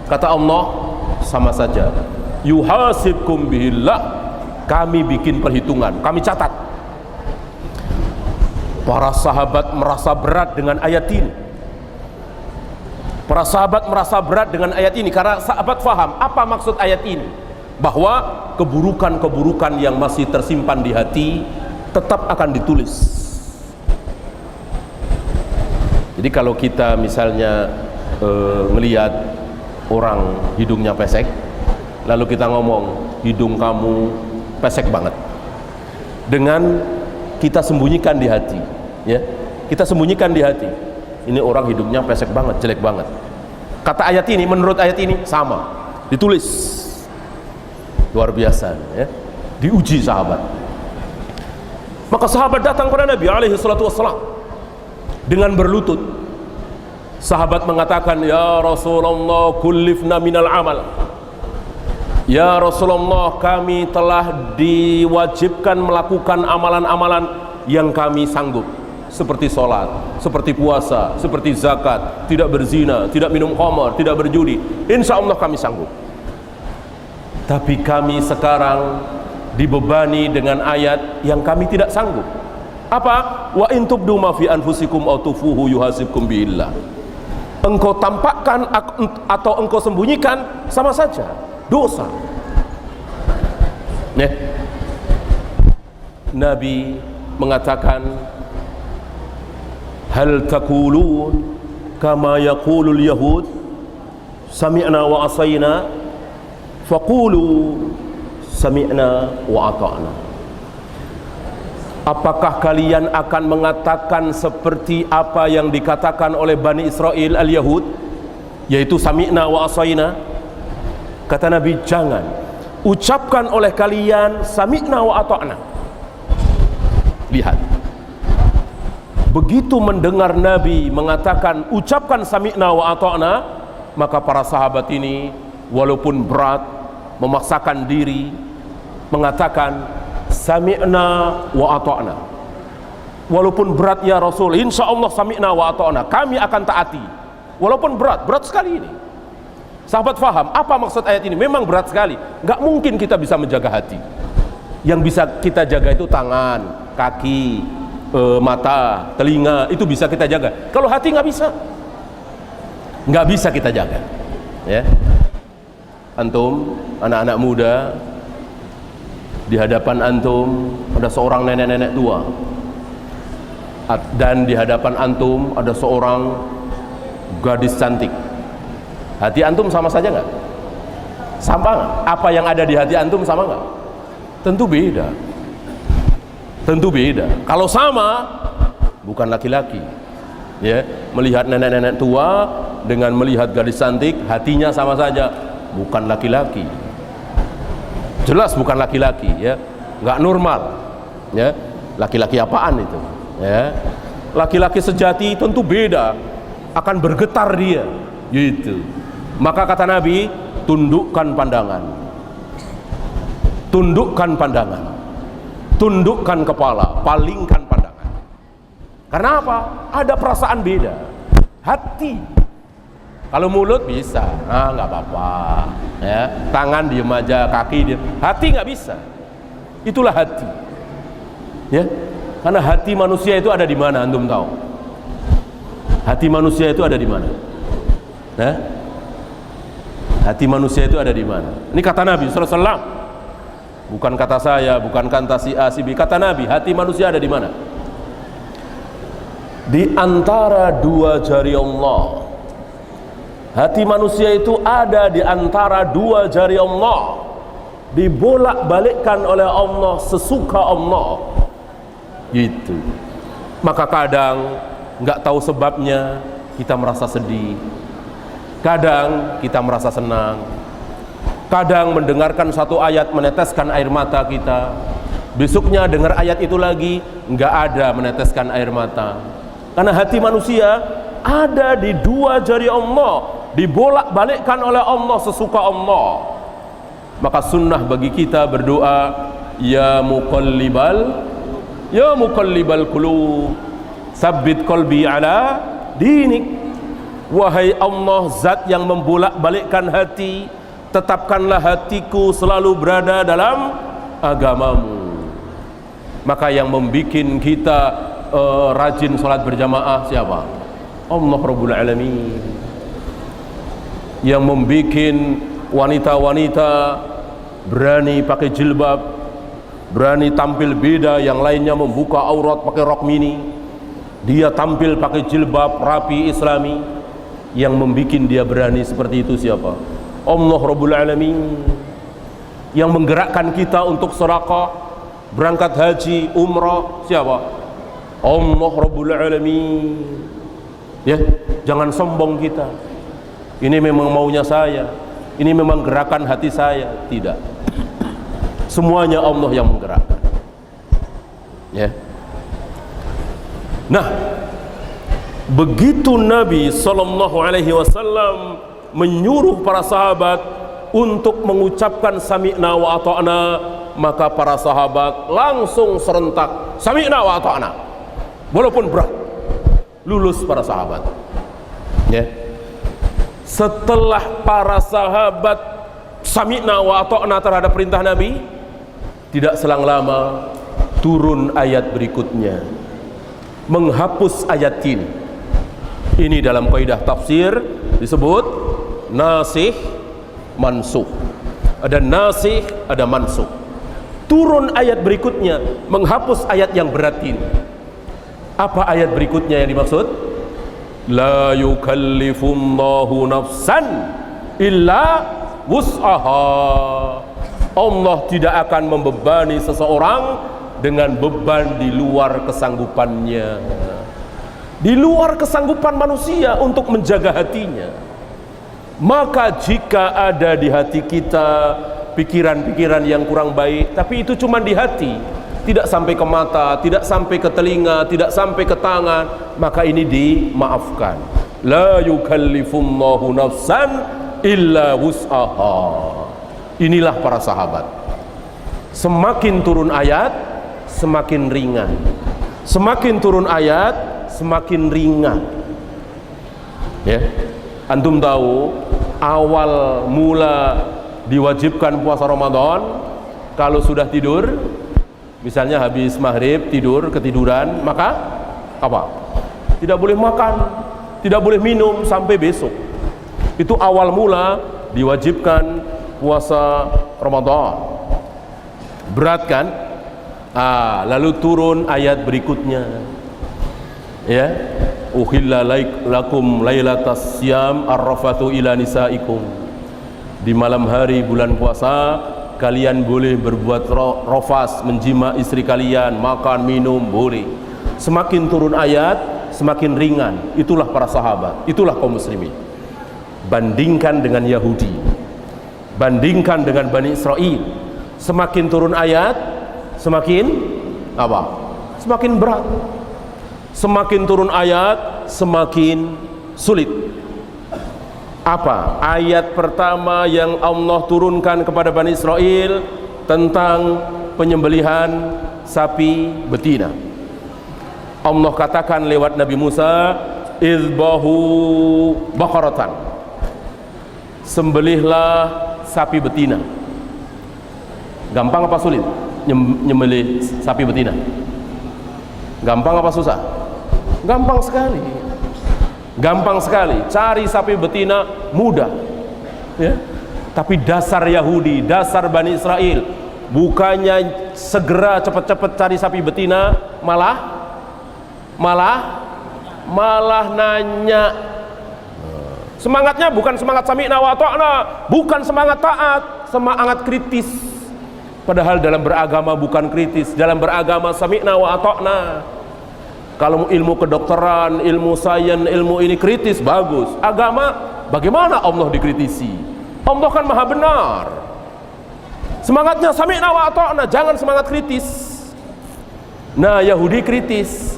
kata Allah, sama saja. Yuhasibkum bihillah, kami bikin perhitungan, kami catat. Para sahabat merasa berat dengan ayat ini. Para sahabat merasa berat dengan ayat ini karena sahabat faham apa maksud ayat ini, bahwa keburukan-keburukan yang masih tersimpan di hati tetap akan ditulis. Jadi kalau kita misalnya melihat orang hidungnya pesek, lalu kita ngomong, hidung kamu pesek banget, dengan kita sembunyikan di hati, ya, kita sembunyikan di hati, ini orang hidungnya pesek banget, jelek banget. Kata ayat ini, menurut ayat ini sama, ditulis. Luar biasa, ya, diuji sahabat. Maka sahabat datang kepada Nabi alaihi salatu wassalam dengan berlutut, Sahabat mengatakan, ya Rasulullah, kullifna minal amal. Ya Rasulullah, kami telah diwajibkan melakukan amalan-amalan yang kami sanggup, seperti sholat, seperti puasa, seperti zakat, tidak berzina, tidak minum khamar, tidak berjudi. Insya Allah kami sanggup. Tapi kami sekarang dibebani dengan ayat yang kami tidak sanggup. Apa? Wa in tubdu ma fi anfusikum aw tufuhu yuhasibkum billah. Engkau tampakkan atau engkau sembunyikan, sama saja dosa. Nabi mengatakan, hal taqulun kama yaqulul yahud sami'na wa asayna faqulu sami'na wa ata'na. Apakah kalian akan mengatakan seperti apa yang dikatakan oleh Bani Israel al-Yahud, yaitu sami'na wa asayna? Kata Nabi, jangan. Ucapkan oleh kalian sami'na wa ata'na. Lihat, begitu mendengar Nabi mengatakan ucapkan sami'na wa ata'na, maka para sahabat ini walaupun berat memaksakan diri mengatakan sami'na wa ata'na. Walaupun berat ya Rasul, insya Allah sami'na wa ata'na, kami akan taati. Walaupun berat sekali ini. Sahabat faham apa maksud ayat ini. Memang berat sekali, nggak mungkin kita bisa menjaga hati. Yang bisa kita jaga itu tangan, kaki, mata, telinga, itu bisa kita jaga. Kalau hati nggak bisa kita jaga. Ya, antum anak-anak muda, di hadapan antum ada seorang nenek-nenek tua, dan di hadapan antum ada seorang gadis cantik. Hati antum sama saja nggak? Sama nggak? Apa yang ada di hati antum sama nggak? Tentu beda. Tentu beda. Kalau sama, bukan laki-laki. Ya, melihat nenek-nenek tua dengan melihat gadis cantik, hatinya sama saja, bukan laki-laki. Jelas bukan laki-laki, ya, nggak normal. Ya, laki-laki apaan itu? Ya, laki-laki sejati tentu beda, akan bergetar dia, gitu. Maka kata Nabi, tundukkan pandangan, tundukkan pandangan, tundukkan kepala, palingkan pandangan. Karena apa? Ada perasaan beda. Hati. Kalau mulut bisa, nggak apa-apa. Ya, tangan diem aja, kaki diem. Hati nggak bisa. Itulah hati. Ya, karena hati manusia itu ada di mana? Antum tahu? Hati manusia itu ada di mana? Nah, hati manusia itu ada di mana? Ini kata Nabi SAW. Bukan kata saya, bukan kata si A, si B. Kata Nabi, hati manusia ada di mana? Di antara dua jari Allah. Hati manusia itu ada di antara dua jari Allah, dibolak-balikkan oleh Allah sesuka Allah. Gitu. Maka kadang nggak tahu sebabnya kita merasa sedih, kadang kita merasa senang, kadang mendengarkan satu ayat meneteskan air mata kita, besoknya dengar ayat itu lagi nggak ada meneteskan air mata. Karena hati manusia ada di dua jari Allah, dibolak-balikkan oleh Allah sesuka Allah. Maka sunnah bagi kita berdoa, ya muqallibal qulub, sabbit qalbi ala dinik. Wahai Allah, zat yang membolak-balikkan hati, tetapkanlah hatiku selalu berada dalam agamamu. Maka yang membuat kita rajin sholat berjamaah siapa? Allah Rabbul Alamin. Yang membuat wanita-wanita berani pakai jilbab, berani tampil beda, yang lainnya membuka aurat pakai rok mini, dia tampil pakai jilbab rapi islami. Yang membuat dia berani seperti itu siapa? Allah Rabbul Alamin. Yang menggerakkan kita untuk sedekah, berangkat haji, umrah siapa? Allah Rabbul Alamin. Ya, jangan sombong kita. Ini memang maunya saya, ini memang gerakan hati saya. Tidak. Semuanya Allah yang menggerakkan. Ya. Nah, Begitu Nabi sallallahu alaihi wasallam menyuruh para sahabat untuk mengucapkan sami'na wa ata'na, maka para sahabat langsung serentak sami'na wa ata'na, walaupun berat. Lulus para sahabat, ya. Setelah para sahabat sami'na wa ata'na terhadap perintah Nabi, tidak selang lama turun ayat berikutnya menghapus ayat ini. Ini dalam kaidah tafsir disebut nasikh mansukh. Ada nasikh, ada mansukh. Turun ayat berikutnya menghapus ayat yang berat ini. Apa ayat berikutnya yang dimaksud? La yukallifullahu nafsan illa wus'aha. Allah tidak akan membebani seseorang dengan beban di luar kesanggupannya, di luar kesanggupan manusia untuk menjaga hatinya. Maka jika ada di hati kita pikiran-pikiran yang kurang baik, tapi itu cuma di hati, tidak sampai ke mata, tidak sampai ke telinga, tidak sampai ke tangan, maka ini dimaafkan. La yukallifullahu nafsan illa wus'aha. Inilah para sahabat. Semakin turun ayat semakin ringan, semakin turun ayat semakin ringan, ya. Antum tahu awal mula diwajibkan puasa Ramadan, kalau sudah tidur, misalnya habis maghrib tidur, ketiduran, maka apa? Tidak boleh makan, tidak boleh minum sampai besok. Itu awal mula diwajibkan puasa Ramadan. Berat kan? Lalu turun ayat berikutnya, ya, uhilla lakum lailatas syam arrafathu ila nisaikum. Di malam hari bulan puasa kalian boleh berbuat rafas, menjima istri kalian, makan minum boleh. Semakin turun ayat semakin ringan. Itulah para sahabat, itulah kaum muslimin. Bandingkan dengan Yahudi, bandingkan dengan Bani Israel. Semakin turun ayat semakin apa? Semakin berat. Semakin turun ayat semakin sulit. Apa? Ayat pertama yang Allah turunkan kepada Bani Israel tentang penyembelihan sapi betina. Allah katakan lewat Nabi Musa, izbahu baqaratan, sembelihlah sapi betina. Gampang apa sulit nyembelih sapi betina? Gampang apa susah? Gampang sekali. Gampang sekali. Cari sapi betina mudah, ya. Tapi dasar Yahudi, dasar Bani Israel, bukannya segera cepat-cepat cari sapi betina, malah nanya. Semangatnya bukan semangat sami'na wa ata'na, bukan semangat taat, semangat kritis. Padahal dalam beragama bukan kritis, dalam beragama sami'na wa ata'na. Kalau ilmu kedokteran, ilmu sains, ilmu ini kritis, bagus. Agama bagaimana Allah dikritisi? Allah kan maha benar. Semangatnya sami'na wa ata'na, jangan semangat kritis. Nah, Yahudi kritis.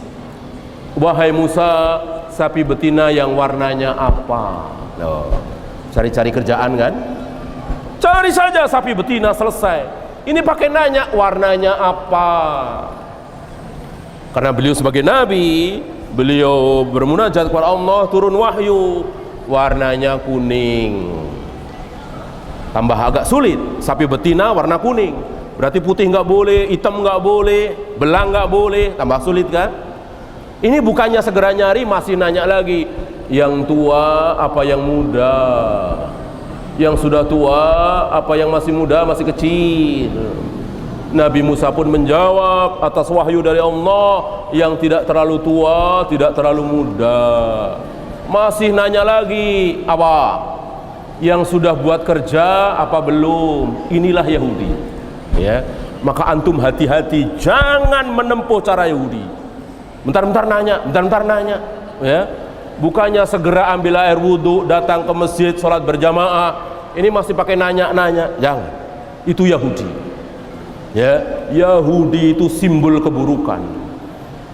Wahai Musa, sapi betina yang warnanya apa? Loh, cari-cari kerjaan kan? Cari saja sapi betina, selesai. Ini pakai nanya warnanya apa? Karena beliau sebagai nabi, beliau bermunajat kepada Allah, turun wahyu, warnanya kuning. Tambah agak sulit, sapi betina warna kuning, berarti putih nggak boleh, hitam nggak boleh, belang nggak boleh, tambah sulit kan? Ini bukannya segera nyari, masih nanya lagi, yang tua apa yang muda? Yang sudah tua apa yang masih muda, masih kecil? Nabi Musa pun menjawab atas wahyu dari Allah, yang tidak terlalu tua, tidak terlalu muda. Masih nanya lagi, apa? Yang sudah buat kerja apa belum? Inilah Yahudi, ya. Maka antum hati-hati, jangan menempuh cara Yahudi. Bentar-bentar nanya, ya. Bukannya segera ambil air wudhu, datang ke masjid, sholat berjamaah, ini masih pakai nanya-nanya. Jangan. Itu Yahudi, ya. Yahudi itu simbol keburukan.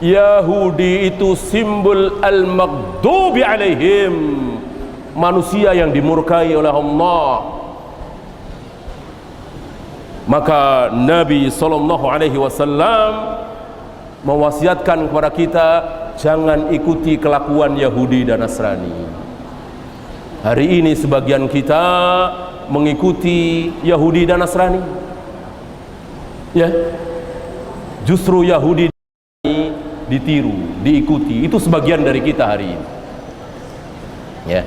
Yahudi itu simbol al-maghdubi alaihim, manusia yang dimurkai oleh Allah. Maka Nabi SAW mewasiatkan kepada kita, jangan ikuti kelakuan Yahudi dan Nasrani. Hari ini sebagian kita mengikuti Yahudi dan Nasrani, ya, justru Yahudi ditiru, diikuti. Itu sebagian dari kita hari ini, ya.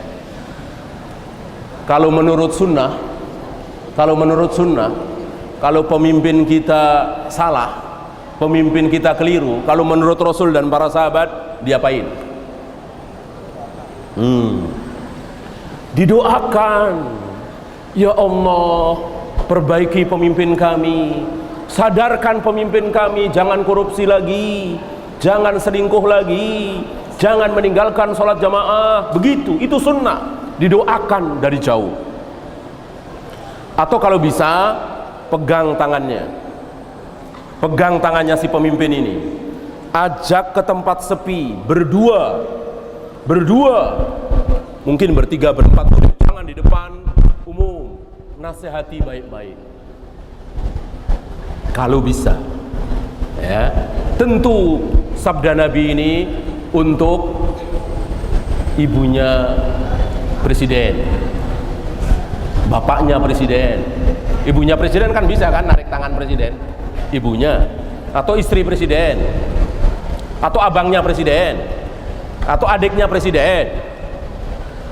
Kalau menurut sunnah, kalau pemimpin kita salah, pemimpin kita keliru, kalau menurut Rasul dan para sahabat, diapain? Didoakan, ya Allah, perbaiki pemimpin kami, sadarkan pemimpin kami, jangan korupsi lagi, jangan selingkuh lagi, jangan meninggalkan sholat jamaah. Begitu, itu sunnah, didoakan dari jauh. Atau kalau bisa, pegang tangannya si pemimpin ini, ajak ke tempat sepi, berdua, mungkin bertiga, berempat, jangan di depan umum, nasihati baik-baik kalau bisa, ya. Tentu sabda Nabi ini untuk ibunya presiden, bapaknya presiden. Ibunya presiden kan bisa kan narik tangan presiden, ibunya, atau istri presiden, atau abangnya presiden, atau adiknya presiden,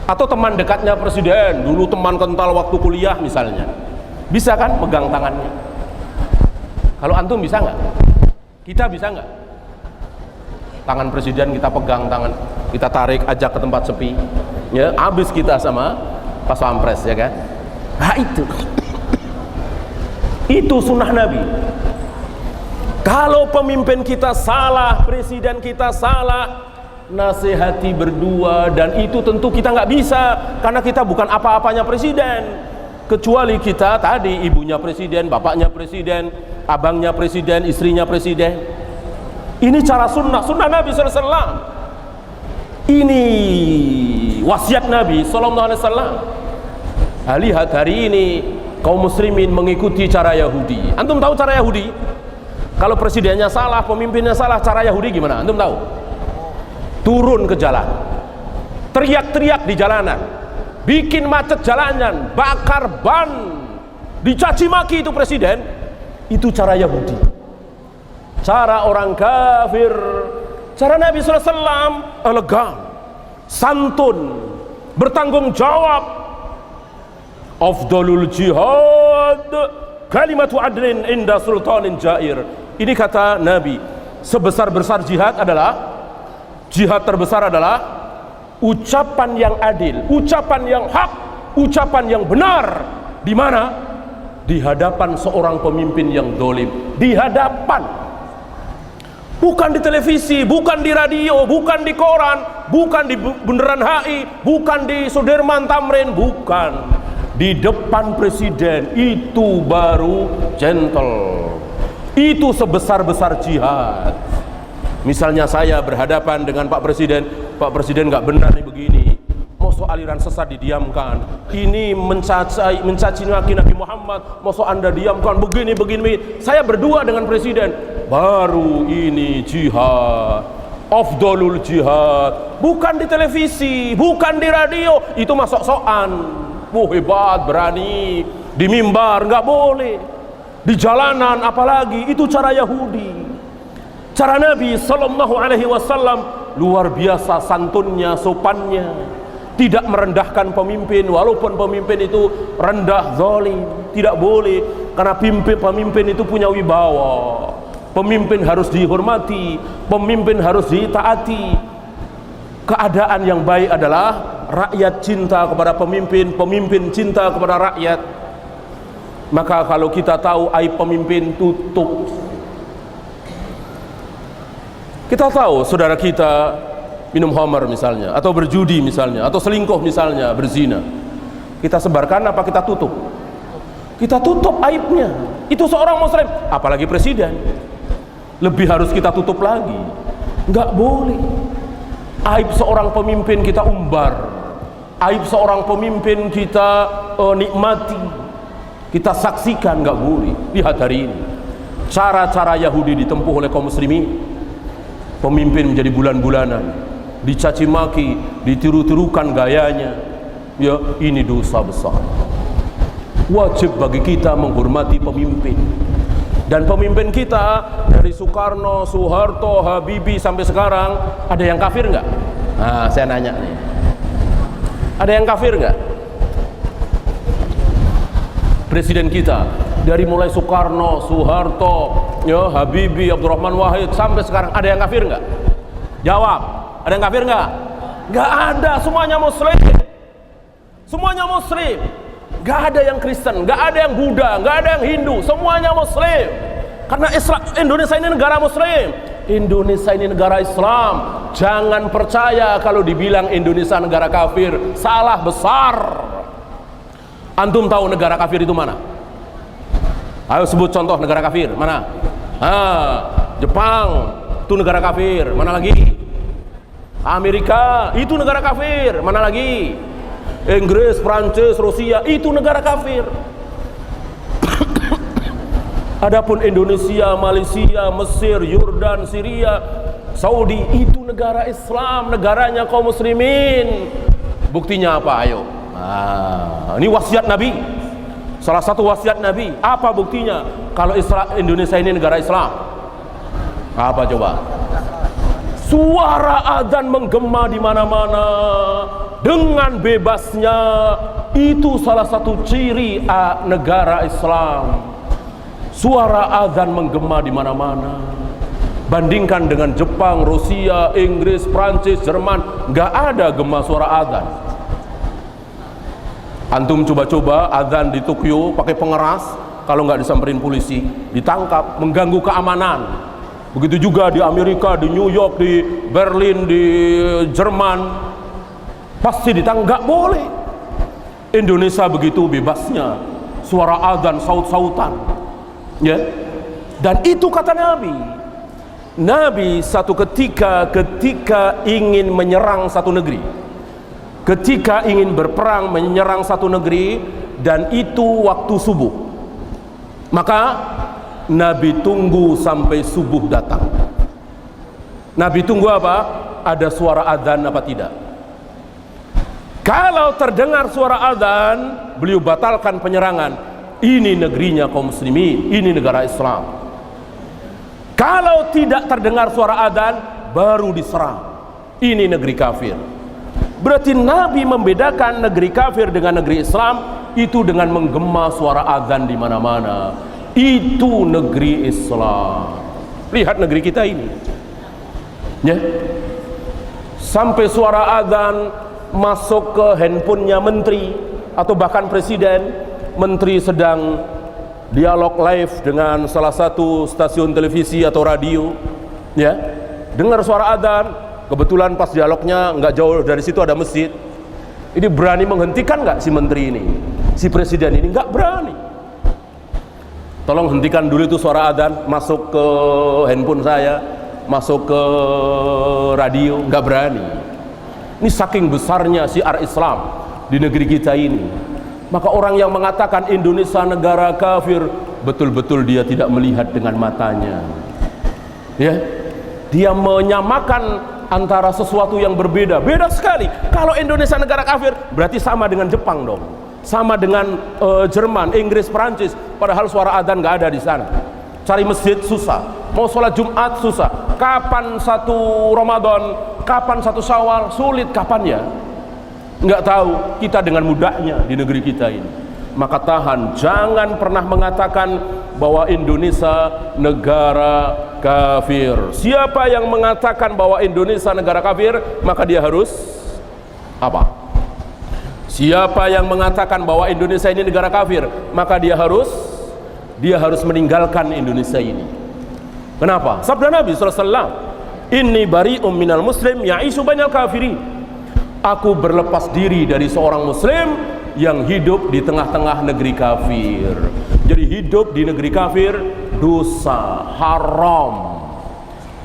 atau teman dekatnya presiden, dulu teman kental waktu kuliah misalnya. Bisa kan pegang tangannya? Kalau antum bisa nggak? Kita bisa nggak? Tangan presiden kita pegang, tangan kita tarik, ajak ke tempat sepi, ya, habis kita sama pas pampres, ya kan? Nah itu sunnah Nabi. Kalau pemimpin kita salah, presiden kita salah, nasihati berdua. Dan itu tentu kita nggak bisa, karena kita bukan apa-apanya presiden, kecuali kita tadi, ibunya presiden, bapaknya presiden, abangnya presiden, istrinya presiden. Ini cara sunnah Nabi SAW. Ini wasiat Nabi SAW. Lihat hari ini kaum muslimin mengikuti cara Yahudi. Antum tahu cara Yahudi? Kalau presidennya salah, pemimpinnya salah, cara Yahudi gimana? Antum tahu? Turun ke jalan, teriak-teriak di jalanan, bikin macet jalanan, bakar ban, dicaci maki itu presiden. Itu cara Yahudi, cara orang kafir. Cara Nabi SAW elegan, santun, bertanggung jawab. Afdalul jihad kalimatu adlin inda sultanin jair. Ini kata Nabi, sebesar-besar jihad terbesar adalah ucapan yang adil, ucapan yang hak, ucapan yang benar. Di mana? Di hadapan seorang pemimpin yang dolim. Di hadapan, bukan di televisi, bukan di radio, bukan di koran, bukan di Bundaran HI, bukan di Sudirman Tamrin, bukan. Di depan presiden, itu baru gentle. Itu sebesar-besar jihad. Misalnya saya berhadapan dengan Pak Presiden nggak benar nih begini, mosok aliran sesat didiamkan, ini mencaci maki Nabi Muhammad, mosok Anda diamkan, begini. Saya berdua dengan presiden, baru ini jihad, afdalul jihad. Bukan di televisi, bukan di radio, itu mah sok-sokan. Hebat, berani, di mimbar nggak boleh, di jalanan apalagi. Itu cara Yahudi. Cara Nabi SAW luar biasa santunnya, sopannya, tidak merendahkan pemimpin walaupun pemimpin itu rendah, zalim. Tidak boleh, karena pemimpin itu punya wibawa. Pemimpin harus dihormati, pemimpin harus ditaati. Keadaan yang baik adalah rakyat cinta kepada pemimpin, pemimpin cinta kepada rakyat. Maka kalau kita tahu aib pemimpin, tutup. Kita tahu saudara kita minum khamar misalnya, atau berjudi misalnya, atau selingkuh misalnya, berzina. Kita sebarkan apa kita tutup? Kita tutup aibnya. Itu seorang muslim, apalagi presiden. Lebih harus kita tutup lagi. Nggak boleh. Aib seorang pemimpin kita umbar, aib seorang pemimpin kita nikmati, kita saksikan, nggak boleh. Lihat hari ini cara-cara Yahudi ditempuh oleh kaum muslimin. Pemimpin menjadi bulan-bulanan, dicaci maki, ditiru-tirukan gayanya. Ya, ini dosa besar. Wajib bagi kita menghormati pemimpin. Dan pemimpin kita dari Soekarno, Soeharto, Habibie sampai sekarang, ada yang kafir nggak? Nah, saya nanya nih, ada yang kafir nggak? Presiden kita dari mulai Soekarno, Soeharto, ya, Habibie, Abdurrahman Wahid sampai sekarang, ada yang kafir nggak? Jawab, ada yang kafir nggak? Nggak ada, semuanya Muslim, semuanya Muslim. Gak ada yang Kristen, gak ada yang Buddha, gak ada yang Hindu, semuanya Muslim. Karena Indonesia ini negara Muslim, Indonesia ini negara Islam. Jangan percaya kalau dibilang Indonesia negara kafir, salah besar. Antum tahu negara kafir itu mana? Ayo sebut contoh negara kafir, mana? Jepang, itu negara kafir. Mana lagi? Amerika, itu negara kafir. Mana lagi? Inggris, Prancis, Rusia, itu negara kafir. Adapun Indonesia, Malaysia, Mesir, Yordan, Syria, Saudi, itu negara Islam, negaranya kaum muslimin. Buktinya apa? Ayo. Ini wasiat Nabi. Salah satu wasiat Nabi. Apa buktinya? Kalau Indonesia ini negara Islam. Apa coba? Suara adzan menggema di mana-mana dengan bebasnya. Itu salah satu ciri negara Islam. Suara adzan menggema di mana-mana. Bandingkan dengan Jepang, Rusia, Inggris, Prancis, Jerman, nggak ada gema suara adzan. Antum coba-coba adzan di Tokyo pakai pengeras, kalau nggak disamperin polisi, ditangkap, mengganggu keamanan. Begitu juga di Amerika, di New York, di Berlin, di Jerman, pasti ditangkap. Nggak boleh. Indonesia begitu bebasnya, suara adzan, saut-sautan, ya. Dan itu kata Nabi. Nabi satu ketika ingin menyerang satu negeri, ketika ingin berperang menyerang satu negeri, dan itu waktu subuh, maka Nabi tunggu sampai subuh datang. Nabi tunggu apa? Ada suara adzan apa tidak? Kalau terdengar suara adzan, beliau batalkan penyerangan. Ini negerinya kaum muslimin, ini negara Islam. Kalau tidak terdengar suara adzan, baru diserang. Ini negeri kafir. Berarti Nabi membedakan negeri kafir dengan negeri Islam itu dengan menggema suara adzan di mana-mana. Itu negeri Islam. Lihat negeri kita ini, ya. Sampai suara adzan masuk ke handphonenya menteri atau bahkan presiden. Menteri sedang dialog live dengan salah satu stasiun televisi atau radio, ya. Dengar suara adzan, kebetulan pas dialognya nggak jauh dari situ ada masjid. Ini berani menghentikan nggak si menteri ini, si presiden ini? Nggak berani. Tolong hentikan dulu itu suara adzan, masuk ke handphone saya, masuk ke radio. Nggak berani. Ini saking besarnya syiar Islam di negeri kita ini. Maka orang yang mengatakan Indonesia negara kafir, betul-betul dia tidak melihat dengan matanya, ya. Dia menyamakan antara sesuatu yang berbeda. Beda sekali. Kalau Indonesia negara kafir, berarti sama dengan Jepang dong, sama dengan Jerman, Inggris, Prancis. Padahal suara adzan nggak ada di sana. Cari masjid susah, mau sholat Jumat susah. Kapan satu Ramadan, kapan satu Syawal, sulit. Kapan ya? Nggak tahu. Kita dengan mudahnya di negeri kita ini. Maka tahan, jangan pernah mengatakan bahwa Indonesia negara kafir. Siapa yang mengatakan bahwa Indonesia negara kafir, maka dia harus apa? Siapa yang mengatakan bahwa Indonesia ini negara kafir, maka dia harus meninggalkan Indonesia ini. Kenapa? Sabda Nabi SAW, inni bari'um minal muslim ya'ishu bainal kafirin. Aku berlepas diri dari seorang muslim yang hidup di tengah-tengah negeri kafir. Jadi hidup di negeri kafir dosa, haram.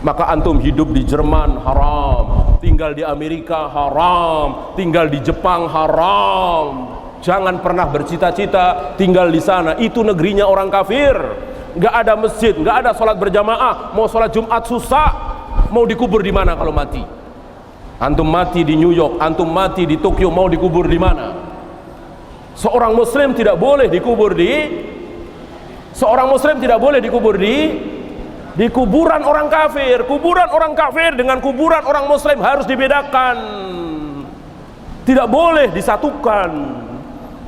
Maka antum hidup di Jerman haram, tinggal di Amerika haram, tinggal di Jepang haram. Jangan pernah bercita-cita tinggal di sana, itu negerinya orang kafir. Nggak ada masjid, nggak ada sholat berjamaah, mau sholat Jumat susah. Mau dikubur di mana kalau mati? Antum mati di New York, antum mati di Tokyo, mau dikubur di mana? Seorang muslim tidak boleh dikubur di kuburan orang kafir. Kuburan orang kafir dengan kuburan orang muslim harus dibedakan. Tidak boleh disatukan.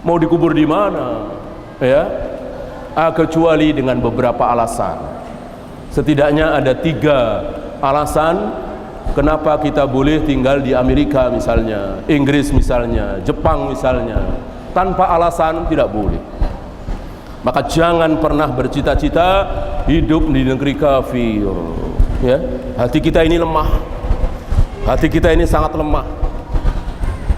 Mau dikubur di mana? Ya. Kecuali dengan beberapa alasan. Setidaknya ada 3 alasan kenapa kita boleh tinggal di Amerika misalnya, Inggris misalnya, Jepang misalnya. Tanpa alasan tidak boleh. Maka jangan pernah bercita-cita hidup di negeri kafir. Ya, hati kita ini lemah. Hati kita ini sangat lemah.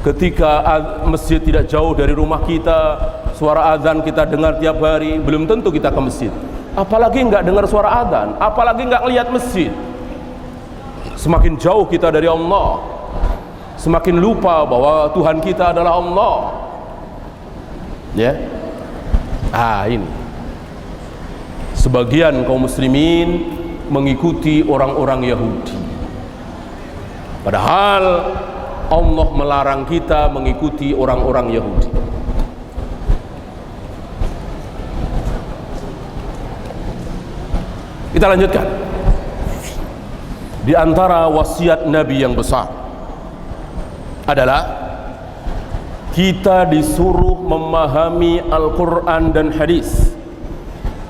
Ketika masjid tidak jauh dari rumah kita, suara azan kita dengar tiap hari, belum tentu kita ke masjid. Apalagi nggak dengar suara azan, apalagi nggak lihat masjid. Semakin jauh kita dari Allah, semakin lupa bahwa Tuhan kita adalah Allah. Ya. Ini sebagian kaum muslimin mengikuti orang-orang Yahudi, padahal Allah melarang kita mengikuti orang-orang Yahudi. Kita lanjutkan. Di antara wasiat Nabi yang besar adalah kita disuruh memahami Al-Quran dan hadis.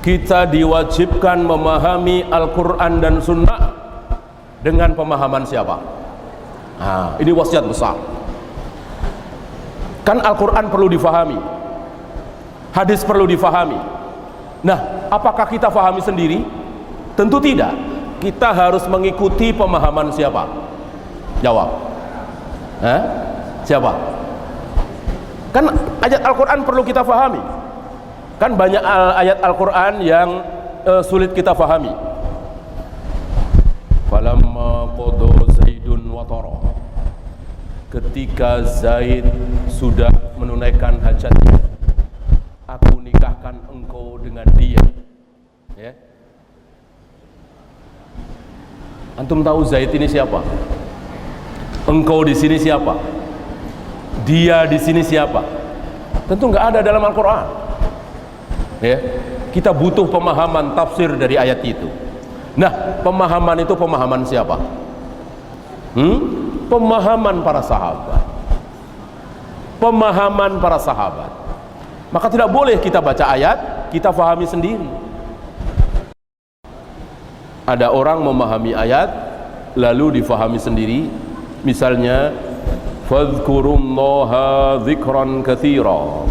Kita diwajibkan memahami Al-Quran dan sunnah. Dengan pemahaman siapa? Ini wasiat besar. Kan Al-Quran perlu difahami, hadis perlu difahami. Nah, apakah kita fahami sendiri? Tentu tidak. Kita harus mengikuti pemahaman siapa? Jawab. Siapa? Kan ayat Al-Quran perlu kita fahami. Kan banyak ayat Al-Quran yang sulit kita fahami. Falamma qada Zaidun watara, ketika Zaid sudah menunaikan hajatnya, aku nikahkan engkau dengan dia. Ya. Antum tahu Zaid ini siapa? Engkau di sini siapa? Dia di sini siapa? Tentu nggak ada dalam Al-Quran. Ya, kita butuh pemahaman tafsir dari ayat itu. Nah, pemahaman itu pemahaman siapa? Pemahaman para sahabat. Pemahaman para sahabat. Maka tidak boleh kita baca ayat, kita fahami sendiri. Ada orang memahami ayat lalu difahami sendiri. Misalnya, fadhkurullaha dzikran katsira,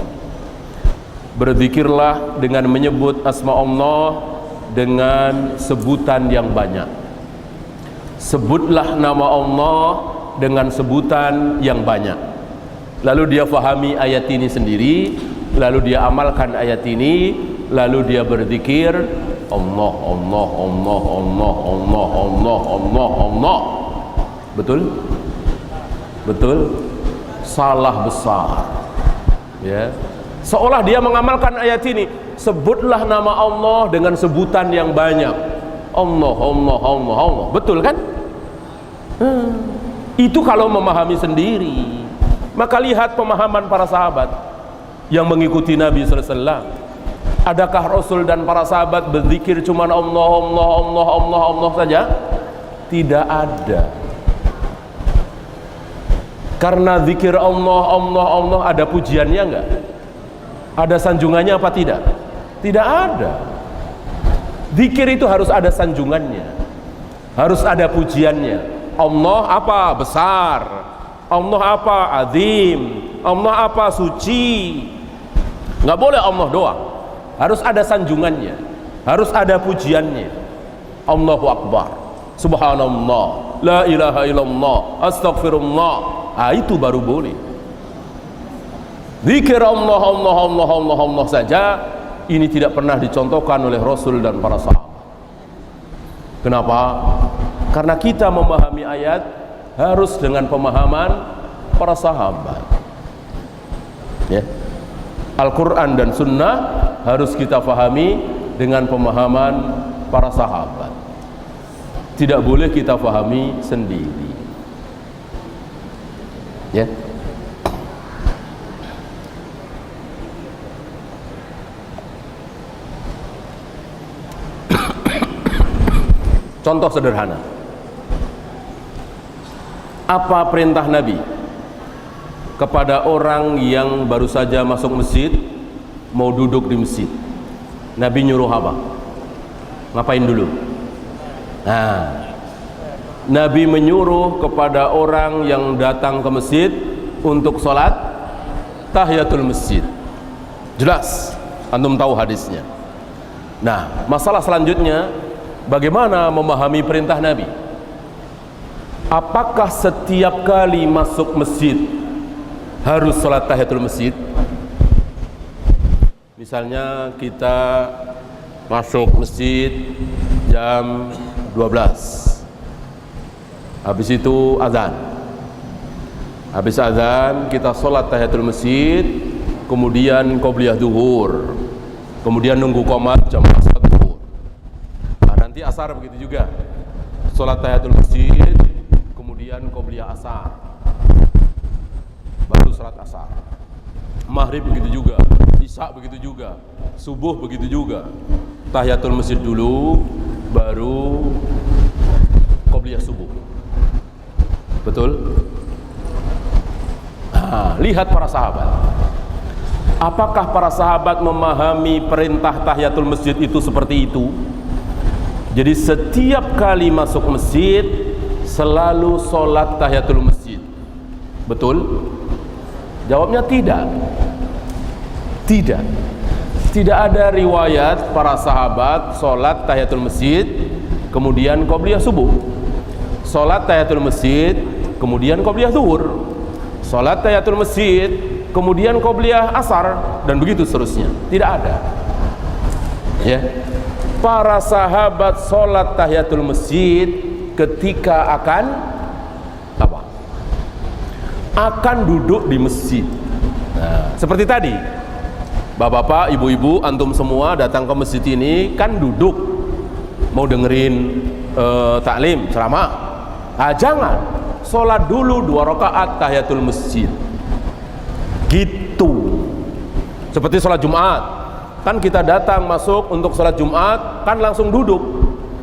berzikirlah dengan menyebut asma Allah dengan sebutan yang banyak. Sebutlah nama Allah dengan sebutan yang banyak. Lalu dia fahami ayat ini sendiri, lalu dia amalkan ayat ini, lalu dia berzikir Allah, Allah, Allah, Allah, Allah, Allah, Allah, Allah. Betul? Betul? Salah besar. Ya. Seolah dia mengamalkan ayat ini, sebutlah nama Allah dengan sebutan yang banyak. Allah, Allah, Allah, Allah. Betul kan? Itu kalau memahami sendiri. Maka lihat pemahaman para sahabat yang mengikuti Nabi sallallahu alaihi wasallam. Adakah Rasul dan para sahabat berzikir cuma Allah, Allah, Allah, Allah, Allah saja? Tidak ada. Karena zikir Allah, Allah, Allah ada pujiannya enggak? Ada sanjungannya apa tidak? Tidak ada. Zikir itu harus ada sanjungannya, harus ada pujiannya. Allah apa? Besar. Allah apa? Azim. Allah apa? Suci. Nggak boleh Allah doang, harus ada sanjungannya, harus ada pujiannya. Allahu Akbar, Subhanallah, La ilaha illallah, Astaghfirullah. Itu baru boleh. Zikir Allah, Allah, Allah, Allah, Allah saja ini tidak pernah dicontohkan oleh Rasul dan para sahabat. Kenapa? Karena kita memahami ayat harus dengan pemahaman para sahabat. Ya. Al-Quran dan Sunnah harus kita fahami dengan pemahaman para sahabat. Tidak boleh kita fahami sendiri. Ya. Contoh sederhana. Apa perintah Nabi kepada orang yang baru saja masuk masjid, mau duduk di masjid? Nabi nyuruh apa? Ngapain dulu? Nah, Nabi menyuruh kepada orang yang datang ke masjid untuk sholat tahiyatul masjid. Jelas, antum tahu hadisnya. Nah, masalah selanjutnya, bagaimana memahami perintah Nabi? Apakah setiap kali masuk masjid harus sholat tahiyatul masjid? Misalnya kita masuk masjid jam 12, habis itu azan. Habis azan kita sholat tahiyatul masjid, kemudian qobliyah duhur, kemudian nunggu qomat jam asar duhur. Nah, nanti asar begitu juga, sholat tahiyatul masjid, kemudian qobliyah asar, baru sholat asar. Maghrib begitu juga, isya begitu juga, subuh begitu juga. Tahiyatul masjid dulu, baru qobliyah subuh. Betul? Nah, lihat para sahabat. Apakah para sahabat memahami perintah tahiyatul masjid itu seperti itu? Jadi setiap kali masuk masjid selalu sholat tahiyatul masjid. Betul? Jawabnya tidak. Tidak. Tidak ada riwayat para sahabat sholat tahiyatul masjid kemudian qobliyah subuh, sholat tahiyatul masjid kemudian qobliyah zuhur, sholat tahiyatul masjid kemudian qobliyah asar, dan begitu seterusnya. Tidak ada. Ya. Para sahabat sholat tahiyatul masjid ketika akan apa? Akan duduk di masjid. Nah, seperti tadi, bapak-bapak, ibu-ibu, antum semua datang ke masjid ini kan duduk, mau dengerin taklim, ceramah. Ah, jangan, sholat dulu 2 rakaat tahiyatul masjid. Gitu. Seperti sholat Jumat, kan kita datang masuk untuk sholat Jumat, kan langsung duduk,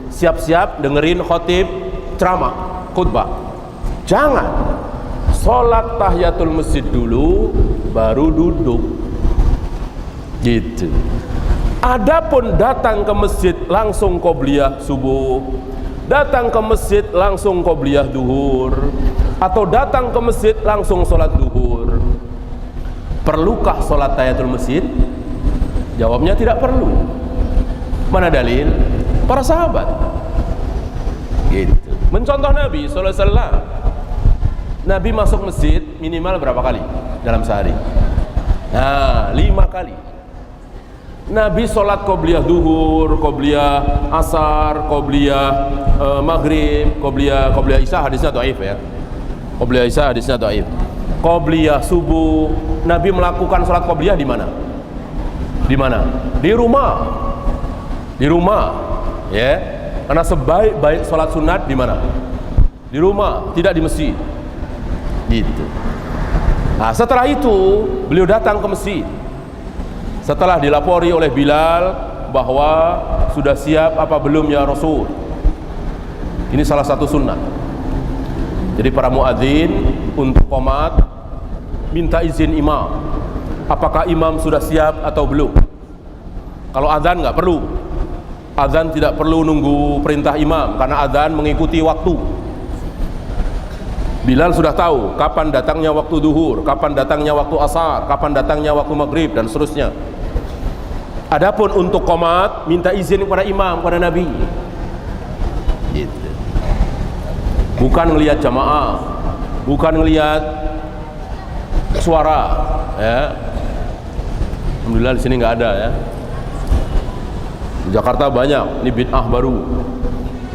siap-siap dengerin khotib ceramah, khutbah. Jangan, sholat tahiyatul masjid dulu, baru duduk. Gitu. Adapun datang ke masjid langsung qobliyah subuh, datang ke masjid langsung qobliyah duhur, atau datang ke masjid langsung sholat duhur, perlukah sholat tahiyatul masjid? Jawabnya tidak perlu. Mana dalil? Para sahabat. Gitu. Mencontoh Nabi SAW. Nabi masuk masjid minimal berapa kali dalam sehari? Nah, 5 kali. Nabi sholat qobliyah duhur, qobliyah asar, qobliyah maghrib, qobliyah isya, hadisnya dhaif ya. Qobliyah isya hadisnya dhaif. Qobliyah subuh, Nabi melakukan sholat qobliyah di mana? Di mana? Di rumah. Di rumah, ya. Karena sebaik-baik sholat sunat di mana? Di rumah, tidak di masjid. Gitu. Nah, setelah itu beliau datang ke masjid. Setelah dilapori oleh Bilal bahwa sudah siap apa belum ya Rasul. Ini salah satu sunnah. Jadi para muadzin untuk qomat minta izin imam. Apakah imam sudah siap atau belum? Kalau azan nggak perlu. Azan tidak perlu nunggu perintah imam karena azan mengikuti waktu. Bilal sudah tahu kapan datangnya waktu duhur, kapan datangnya waktu asar, kapan datangnya waktu maghrib, dan seterusnya. Adapun untuk qomat minta izin kepada imam, kepada Nabi. Gitu. Bukan ngelihat jamaah, bukan ngelihat suara, ya. Alhamdulillah di sini nggak ada ya. Di Jakarta banyak, ini bid'ah baru.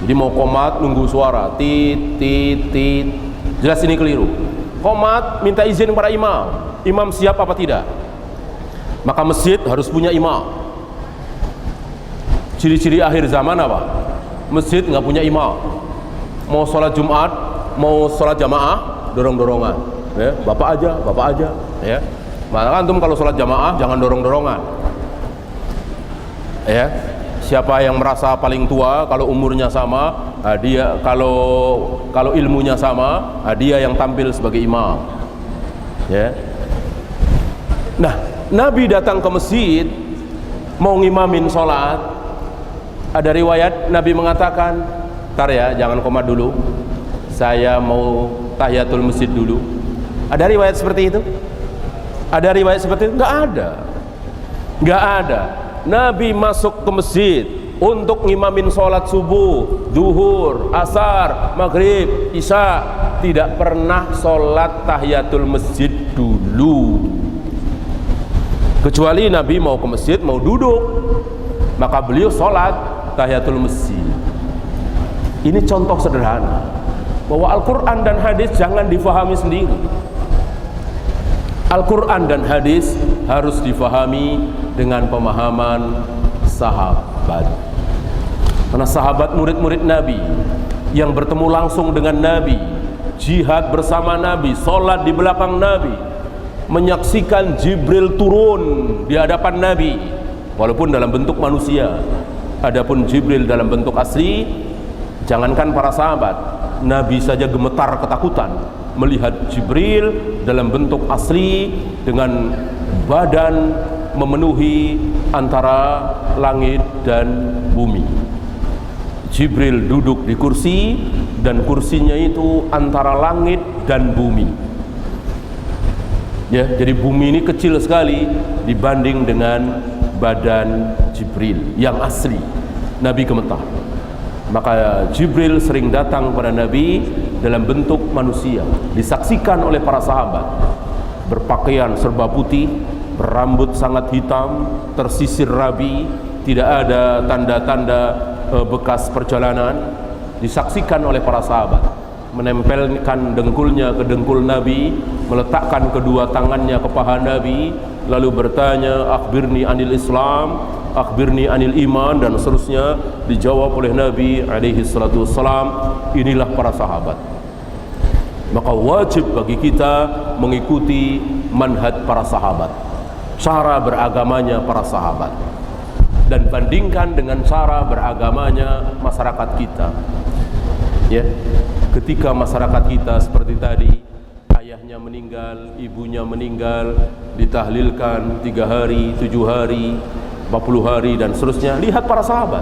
Jadi mau qomat nunggu suara tit tit tit. Jelas ini keliru. Qomat minta izin para imam. Imam siap apa tidak? Maka masjid harus punya imam. Ciri-ciri akhir zaman apa? Masjid nggak punya imam. Mau sholat Jumat, mau sholat jamaah, dorong-dorongan. Ya, bapak aja. Ya, maka antum kalau sholat jamaah jangan dorong-dorongan. Ya, siapa yang merasa paling tua kalau umurnya sama, dia kalau ilmunya sama, dia yang tampil sebagai imam. Ya. Nah, Nabi datang ke masjid mau ngimamin sholat. Ada riwayat Nabi mengatakan, "Tar ya, jangan qomat dulu. Saya mau tahiyatul masjid dulu." Ada riwayat seperti itu? Ada riwayat seperti itu? Enggak ada. Nabi masuk ke masjid untuk ngimamin sholat subuh, zuhur, asar, maghrib, isya, tidak pernah sholat tahiyatul masjid dulu. Kecuali Nabi mau ke masjid, mau duduk, maka beliau sholat tahiyatul masjid. Ini contoh sederhana bahwa Al-Quran dan hadis jangan difahami sendiri. Al-Quran dan hadis harus difahami dengan pemahaman sahabat. Karena sahabat murid-murid Nabi yang bertemu langsung dengan Nabi, jihad bersama Nabi, sholat di belakang Nabi, menyaksikan Jibril turun di hadapan Nabi walaupun dalam bentuk manusia. Adapun Jibril dalam bentuk asli, jangankan para sahabat, Nabi saja gemetar ketakutan melihat Jibril dalam bentuk asli dengan badan memenuhi antara langit dan bumi. Jibril duduk di kursi dan kursinya itu antara langit dan bumi. Ya, jadi bumi ini kecil sekali dibanding dengan badan Jibril yang asli. Nabi gemetar. Maka Jibril sering datang kepada Nabi dalam bentuk manusia, disaksikan oleh para sahabat, berpakaian serba putih, berambut sangat hitam, tersisir rapi, tidak ada tanda-tanda bekas perjalanan, disaksikan oleh para sahabat, menempelkan dengkulnya ke dengkul Nabi, meletakkan kedua tangannya ke paha Nabi, lalu bertanya, akhbirni anil Islam, akhbirni anil iman, dan seterusnya. Dijawab oleh Nabi alaihi salatu wassalam. Inilah para sahabat. Maka wajib bagi kita mengikuti manhaj para sahabat, cara beragamanya para sahabat, dan bandingkan dengan cara beragamanya masyarakat kita. Ya, ketika masyarakat kita seperti tadi, ayahnya meninggal, ibunya meninggal, ditahlilkan 3 hari, 7 hari, 40 hari dan seterusnya. Lihat para sahabat.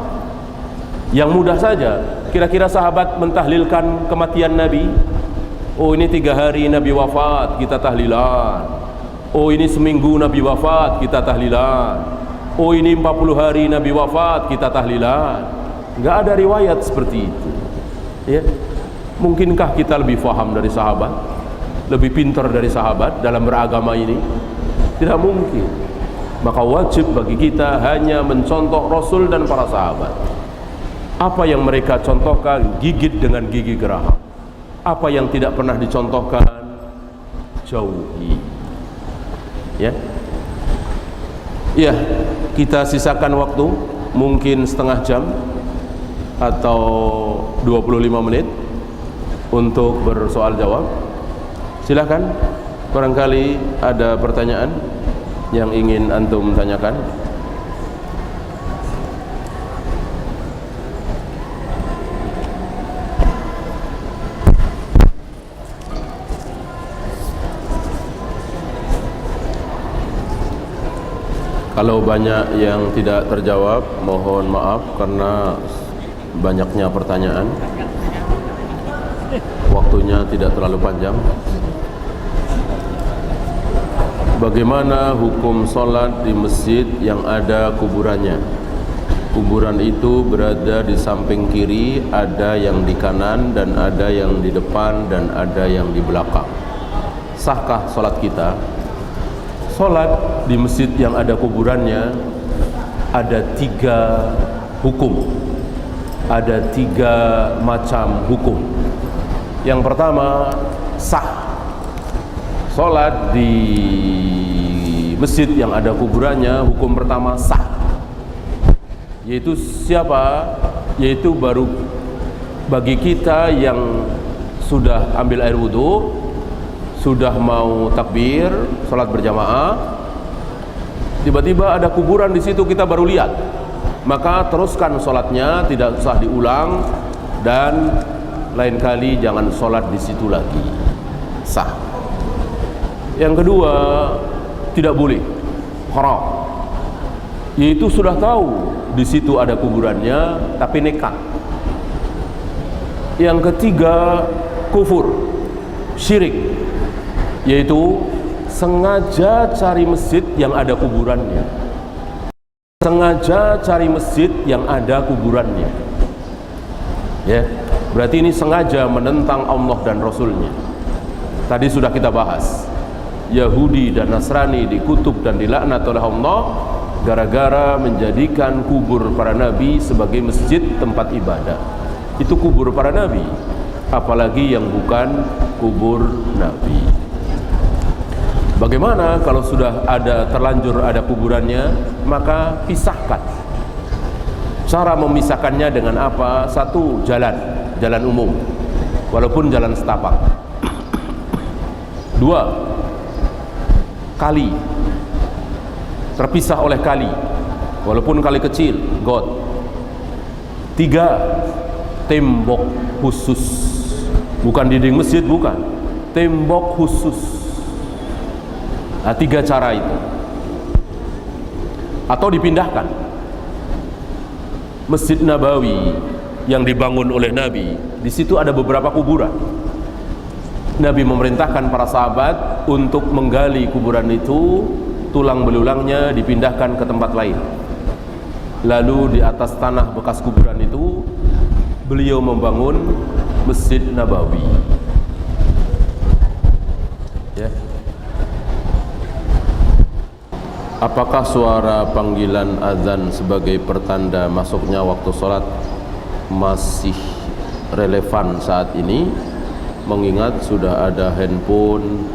Yang mudah saja, kira-kira sahabat mentahlilkan kematian Nabi. Oh, ini 3 hari Nabi wafat, kita tahlilan. Oh, ini seminggu Nabi wafat, kita tahlilan. Oh, ini 40 hari Nabi wafat, kita tahlilan. Enggak ada riwayat seperti itu. Ya. Mungkinkah kita lebih faham dari sahabat? Lebih pintar dari sahabat dalam beragama ini? Tidak mungkin. Maka wajib bagi kita hanya mencontoh Rasul dan para sahabat. Apa yang mereka contohkan, gigit dengan gigi geraham. Apa yang tidak pernah dicontohkan, jauhi. Ya, ya, kita sisakan waktu mungkin setengah jam atau 25 menit untuk bersoal jawab. Silakan, barangkali ada pertanyaan yang ingin antum tanyakan. Kalau banyak yang tidak terjawab, mohon maaf karena banyaknya pertanyaan. Waktunya tidak terlalu panjang. Bagaimana hukum sholat di masjid yang ada kuburannya? Kuburan itu berada di samping kiri, ada yang di kanan dan ada yang di depan dan ada yang di belakang. Sahkah sholat kita? Sholat di masjid yang ada kuburannya ada 3 hukum. ada 3 macam hukum. Yang pertama, sah. Sholat di masjid yang ada kuburannya, hukum pertama sah. Yaitu siapa? Yaitu baru bagi kita yang sudah ambil air wudhu, sudah mau takbir, sholat berjamaah, tiba-tiba ada kuburan di situ, kita baru lihat, maka teruskan sholatnya, tidak usah diulang, dan lain kali jangan sholat di situ lagi. Sah. Yang kedua, tidak boleh, haram. Yaitu sudah tahu di situ ada kuburannya, tapi nekat. Yang ketiga, kufur, syirik, yaitu sengaja cari masjid yang ada kuburannya. Sengaja cari masjid yang ada kuburannya. Ya, berarti ini sengaja menentang Allah dan Rasulnya. Tadi sudah kita bahas, Yahudi dan Nasrani dikutuk dan dilaknat oleh Allah gara-gara menjadikan kubur para nabi sebagai masjid tempat ibadah. Itu kubur para nabi, apalagi yang bukan kubur nabi. Bagaimana kalau sudah ada terlanjur ada kuburannya, maka pisahkan. Cara memisahkannya dengan apa? Satu, jalan umum, walaupun jalan setapak. 2, kali, terpisah oleh kali, walaupun kali kecil, got. 3, tembok khusus, bukan dinding masjid, bukan, tembok khusus. Nah, 3 cara itu. Atau dipindahkan. Masjid Nabawi yang dibangun oleh Nabi, di situ ada beberapa kuburan. Nabi memerintahkan para sahabat untuk menggali kuburan itu, tulang belulangnya dipindahkan ke tempat lain. Lalu di atas tanah bekas kuburan itu beliau membangun Masjid Nabawi. Ya. Apakah suara panggilan azan sebagai pertanda masuknya waktu sholat masih relevan saat ini, mengingat sudah ada handphone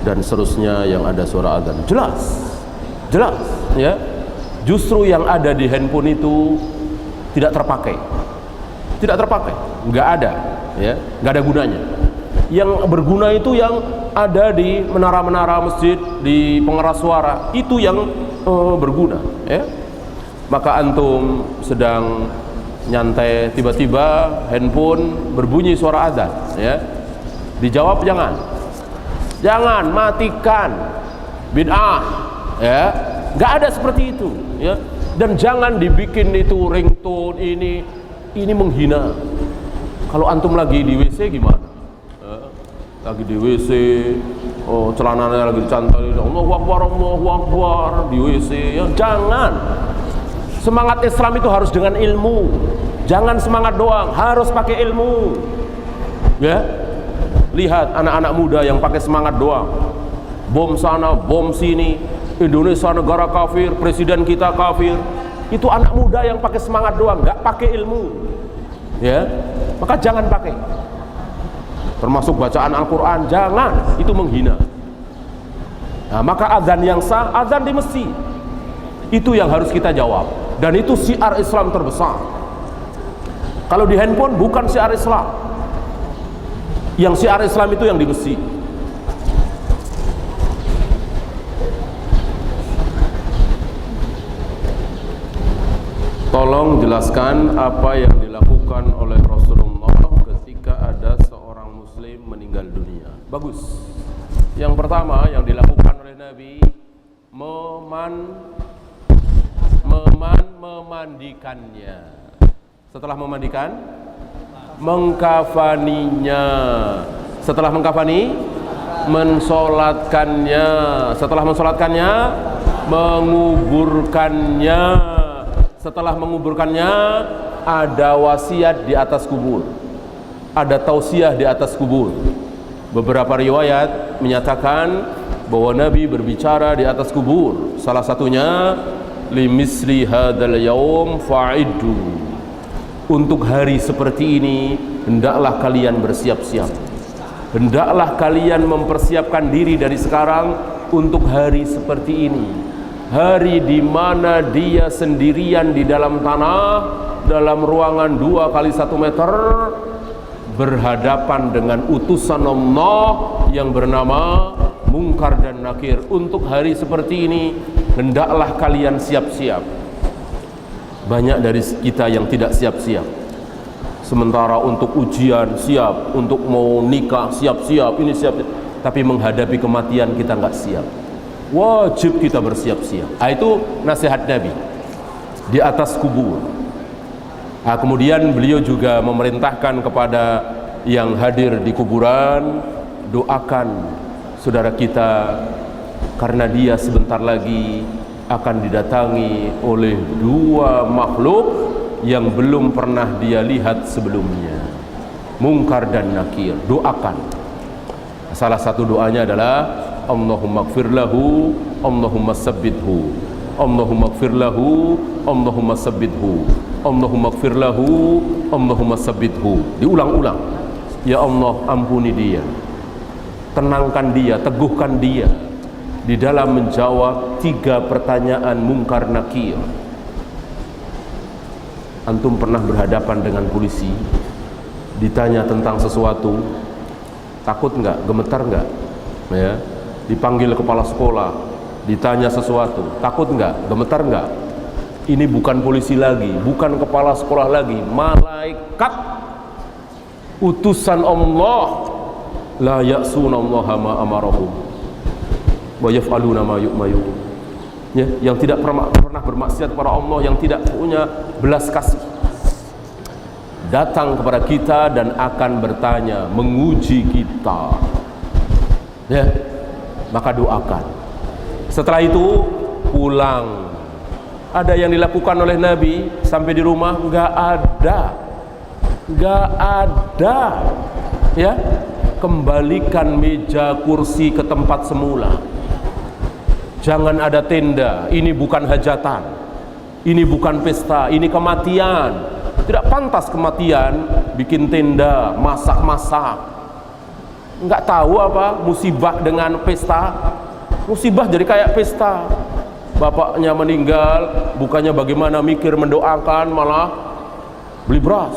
dan seterusnya yang ada suara azan? Jelas, ya. Justru yang ada di handphone itu tidak terpakai, nggak ada, ya, nggak ada gunanya. Yang berguna itu yang ada di menara-menara masjid, di pengeras suara, itu yang berguna, ya. Maka antum sedang nyantai, tiba-tiba handphone berbunyi suara azan, ya, dijawab jangan, matikan, bid'ah, ya, nggak ada seperti itu, ya. Dan jangan dibikin itu ringtone, ini menghina. Kalau antum lagi di WC gimana? Lagi di WC, celananya lagi dicantalin, Allahu Akbar di WC, ya jangan. Semangat Islam itu harus dengan ilmu, jangan semangat doang, harus pakai ilmu, ya. Lihat anak-anak muda yang pakai semangat doang, bom sana, bom sini, Indonesia negara kafir, presiden kita kafir. Itu anak muda yang pakai semangat doang, nggak pakai ilmu, ya. Maka jangan pakai. Termasuk bacaan Al-Quran, jangan, itu menghina. Nah, maka azan yang sah, azan di masjid, itu yang harus kita jawab. Dan itu syiar Islam terbesar. Kalau di handphone bukan syiar Islam. Yang syiar Islam itu yang di masjid. Tolong jelaskan apa yang dilakukan oleh Rasulullah ketika ada seorang muslim meninggal dunia. Bagus. Yang pertama yang dilakukan oleh Nabi, memandikannya. Setelah memandikan, mengkafaninya. Setelah mengkafani, mensolatkannya. Setelah mensolatkannya, menguburkannya. Setelah menguburkannya, ada wasiat di atas kubur, ada tausiah di atas kubur. Beberapa riwayat menyatakan bahwa Nabi berbicara di atas kubur. Salah satunya, limisli hadzal yaum fa'iddu. untuk hari seperti ini hendaklah kalian bersiap-siap. Hendaklah kalian mempersiapkan diri dari sekarang untuk hari seperti ini. Hari di mana dia sendirian di dalam tanah, dalam ruangan 2 kali 1 meter, berhadapan dengan utusan Allah yang bernama Munkar dan Nakir. Untuk hari seperti ini hendaklah kalian siap-siap. Banyak dari kita yang tidak siap-siap. Sementara untuk ujian siap, untuk mau nikah siap-siap, ini siap, tapi menghadapi kematian kita nggak siap. Wajib kita bersiap-siap. Itu nasihat Nabi di atas kubur. Kemudian beliau juga memerintahkan kepada yang hadir di kuburan, doakan saudara kita, karena dia sebentar lagi akan didatangi oleh 2 makhluk yang belum pernah dia lihat sebelumnya, Munkar dan Nakir. Doakan. Salah satu doanya adalah Allahumma gfir lahu, Allahumma sabbithu, Allahumma gfir lahu, Allahumma sabbithu, Allahumma gfir lahu, Allahumma sabbithu. Diulang-ulang. Ya Allah, ampuni dia, tenangkan dia, teguhkan dia di dalam menjawab 3 pertanyaan Munkar Nakir. Antum pernah berhadapan dengan polisi, ditanya tentang sesuatu, takut nggak, gemetar nggak? Ya, dipanggil kepala sekolah, ditanya sesuatu, takut nggak, gemetar nggak? Ini bukan polisi lagi, bukan kepala sekolah lagi, malaikat, utusan Allah. La ya'sunallaha ma amarahum wa yaf'aluna ma yu'mayun. Ya, yang tidak pernah bermaksiat kepada Allah, yang tidak punya belas kasih, datang kepada kita dan akan bertanya, menguji kita. Ya, maka doakan. Setelah itu pulang. Ada yang dilakukan oleh Nabi sampai di rumah? Enggak ada. Ya, kembalikan meja kursi ke tempat semula. Jangan ada tenda. Ini bukan hajatan, ini bukan pesta, ini kematian. Tidak pantas kematian bikin tenda, masak-masak. Enggak tahu apa musibah dengan pesta. Musibah jadi kayak pesta. Bapaknya meninggal, bukannya bagaimana mikir mendoakan, malah beli beras,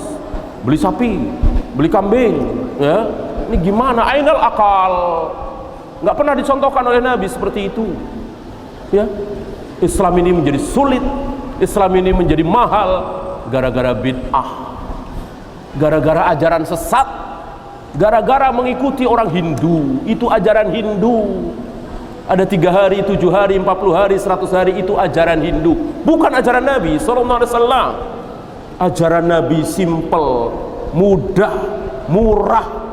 beli sapi, beli kambing. Ya, ini gimana? Ainal akal. Enggak pernah dicontohkan oleh Nabi seperti itu. Ya, Islam ini menjadi sulit, Islam ini menjadi mahal gara-gara bid'ah, gara-gara ajaran sesat, gara-gara mengikuti orang Hindu. Itu ajaran Hindu. Ada 3 hari, 7 hari, 40 hari, 100 hari, itu ajaran Hindu, bukan ajaran Nabi SAW. Ajaran Nabi simple, mudah, murah.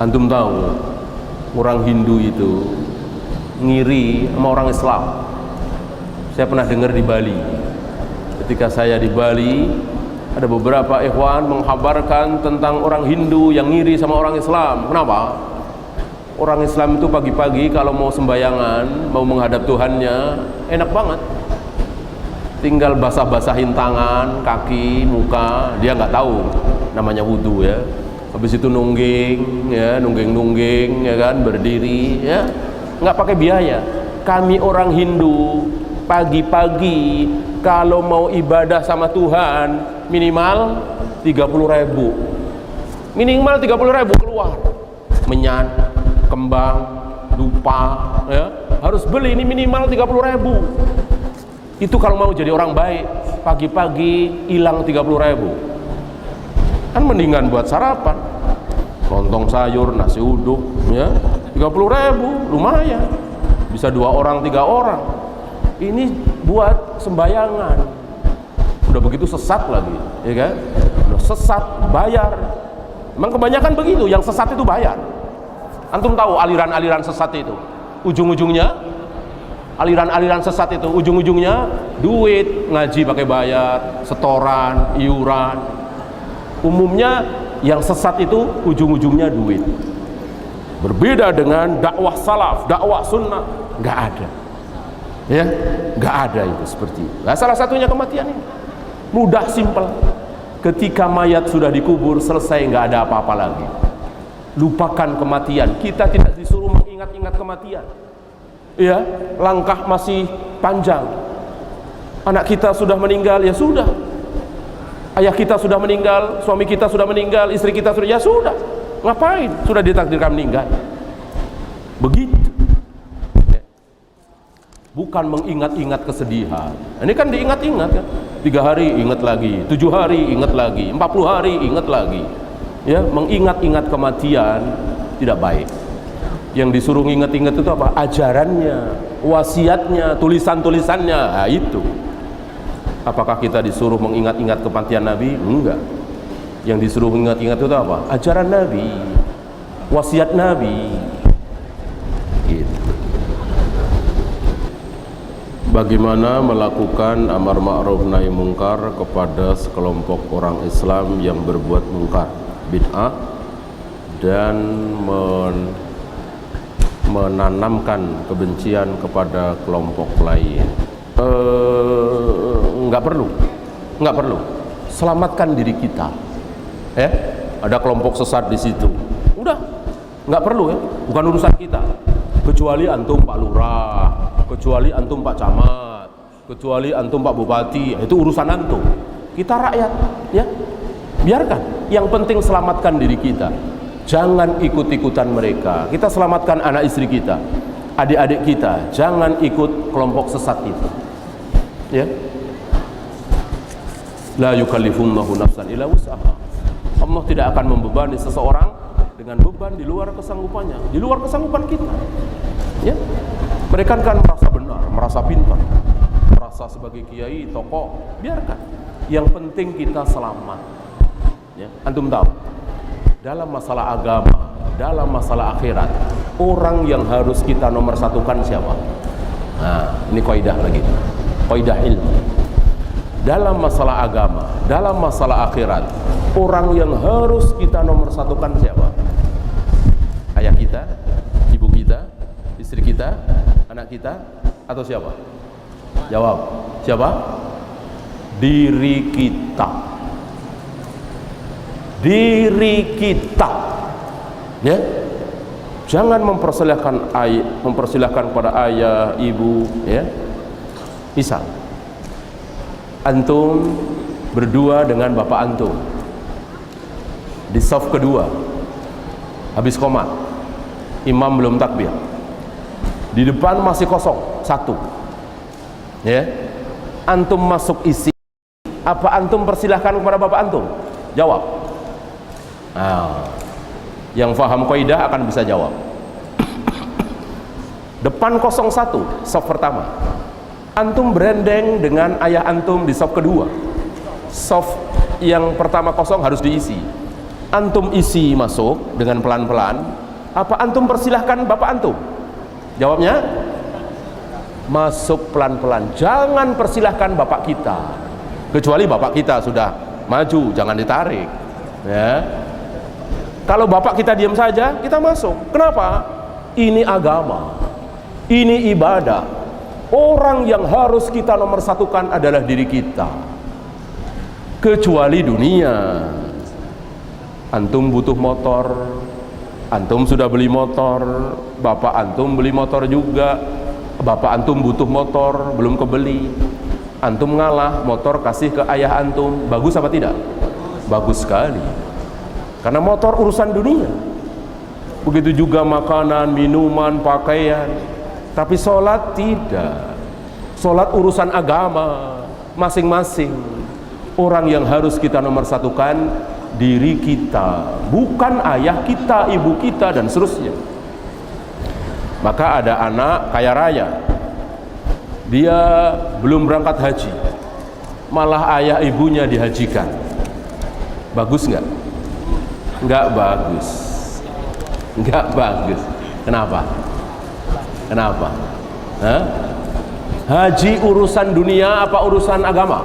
Antum tahu orang Hindu itu ngiri sama orang Islam. Saya pernah dengar di Bali. Ketika saya di Bali, ada beberapa ikhwan menghabarkan tentang orang Hindu yang ngiri sama orang Islam. Kenapa? Orang Islam itu pagi-pagi kalau mau sembayangan, mau menghadap Tuhannya, enak banget. Tinggal basah-basahin tangan, kaki, muka. Dia nggak tahu namanya wudu ya. Habis itu nungging, ya, nungging, ya kan, berdiri, ya, nggak pakai biaya. Kami orang Hindu pagi-pagi kalau mau ibadah sama Tuhan minimal 30.000, minimal 30.000 keluar. Menyan, kembang, dupa, ya, harus beli ini minimal 30.000. Itu kalau mau jadi orang baik, pagi-pagi hilang 30.000. Kan mendingan buat sarapan, lontong sayur, nasi uduk, ya, 30.000 lumayan, bisa 2 orang 3 orang. Ini buat sembayangan. Udah begitu sesat lagi, ya kan? Udah sesat, bayar. Memang kebanyakan begitu, yang sesat itu bayar. Antum tahu aliran-aliran sesat itu ujung-ujungnya, aliran-aliran sesat itu ujung-ujungnya duit, ngaji pakai bayar, setoran, iuran. Umumnya yang sesat itu ujung-ujungnya duit. Berbeda dengan dakwah salaf, dakwah sunnah, nggak ada. Ya, nggak ada itu seperti itu. Nah, salah satunya kematian ini mudah, simpel. Ketika mayat sudah dikubur, selesai, nggak ada apa-apa lagi. Lupakan kematian. Kita tidak disuruh mengingat-ingat kematian. Ya, langkah masih panjang. Anak kita sudah meninggal, ya sudah. Ayah kita sudah meninggal, suami kita sudah meninggal, istri kita sudah, ya sudah. Ngapain? Sudah ditakdirkan meninggal. Begitu. Bukan mengingat-ingat kesedihan. Ini kan diingat-ingat kan. 3 hari ingat lagi, 7 hari ingat lagi, 40 hari ingat lagi. Ya, mengingat-ingat kematian tidak baik. Yang disuruh ingat-ingat itu apa? Ajarannya, wasiatnya, tulisan-tulisannya. Nah, itu. Apakah kita disuruh mengingat-ingat kematian Nabi? Enggak. Yang disuruh ingat-ingat itu apa? Ajaran Nabi, wasiat Nabi. Gitu. Bagaimana melakukan amar ma'ruf nahi mungkar kepada sekelompok orang Islam yang berbuat mungkar, bid'ah, dan menanamkan kebencian kepada kelompok lain? Nggak perlu. Selamatkan diri kita. Ya, ada kelompok sesat di situ. Udah, nggak perlu ya. Bukan urusan kita. Kecuali antum Pak Lurah, kecuali antum Pak Camat, kecuali antum Pak Bupati, itu urusan antum. Kita rakyat, ya. Biarkan. Yang penting selamatkan diri kita. Jangan ikut-ikutan mereka. Kita selamatkan anak istri kita, adik-adik kita. Jangan ikut kelompok sesat itu. Ya. La yukallifullahu nafsan illa wus'aha. Allah tidak akan membebani seseorang dengan beban di luar kesanggupannya, di luar kesanggupan kita. Ya. Mereka kan merasa benar, merasa pintar, merasa sebagai kiai, tokoh. Biarkan. Yang penting kita selamat. Ya. Antum tahu, dalam masalah agama, dalam masalah akhirat, orang yang harus kita nomor satukan siapa? Nah, ini kaidah lagi, kaidah ilmu. Dalam masalah agama, dalam masalah akhirat, orang yang harus kita nomor satukan siapa? Ayah kita, ibu kita, istri kita, anak kita, atau siapa? Jawab. Siapa? Diri kita. Diri kita. Ya. Jangan mempersilahkan kepada ayah, ibu, ya. Misal antum berdua dengan bapak antum di saf kedua, habis qomat, imam belum takbir, di depan masih kosong satu, ya. Antum masuk isi, apa antum persilahkan kepada bapak antum? Jawab. Nah, yang faham kaidah akan bisa jawab. Depan 01, saf pertama, antum berendeng dengan ayah antum di saf kedua. Saf yang pertama kosong harus diisi. Antum isi masuk dengan pelan-pelan. Apa antum persilahkan bapak antum? Jawabnya masuk pelan-pelan. Jangan persilahkan bapak kita. Kecuali bapak kita sudah maju, jangan ditarik. Ya. Kalau bapak kita diam saja, kita masuk. Kenapa? Ini agama. Ini ibadah. Orang yang harus kita nomor satukan adalah diri kita. Kecuali dunia. Antum butuh motor, antum sudah beli motor, bapak antum beli motor juga, bapak antum butuh motor, belum kebeli, antum ngalah, motor kasih ke ayah antum. Bagus apa tidak? Bagus sekali. Karena motor urusan dunia. Begitu juga makanan, minuman, pakaian. Tapi sholat tidak. Sholat urusan agama masing-masing. Orang yang harus kita nomor satukan diri kita, bukan ayah kita, ibu kita, dan seterusnya. Maka ada anak kaya raya, dia belum berangkat haji, malah ayah ibunya dihajikan. Bagus nggak? Nggak bagus. Nggak bagus. Kenapa? Kenapa? Hah? Haji urusan dunia apa urusan agama?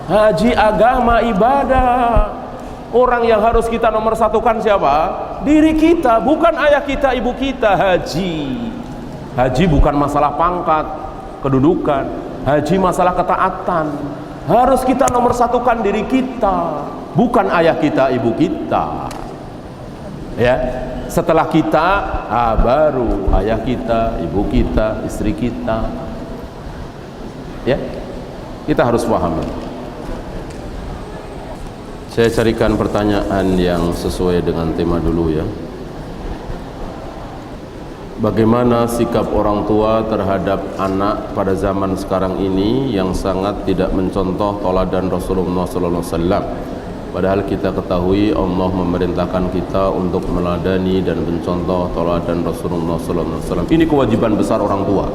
Haji agama, ibadah. Orang yang harus kita nomor satukan siapa? Diri kita, bukan ayah kita, ibu kita. Haji bukan masalah pangkat, kedudukan, haji masalah ketaatan. Harus kita nomor satukan diri kita, bukan ayah kita, ibu kita. Ya, setelah kita, baru ayah kita, ibu kita, istri kita. Ya, kita harus paham. Saya carikan pertanyaan yang sesuai dengan tema dulu ya. Bagaimana sikap orang tua terhadap anak pada zaman sekarang ini yang sangat tidak mencontoh teladan Rasulullah sallallahu alaihi wasallam? Padahal kita ketahui Allah memerintahkan kita untuk meladani dan mencontoh teladan Rasulullah sallallahu alaihi wasallam. Ini kewajiban besar orang tua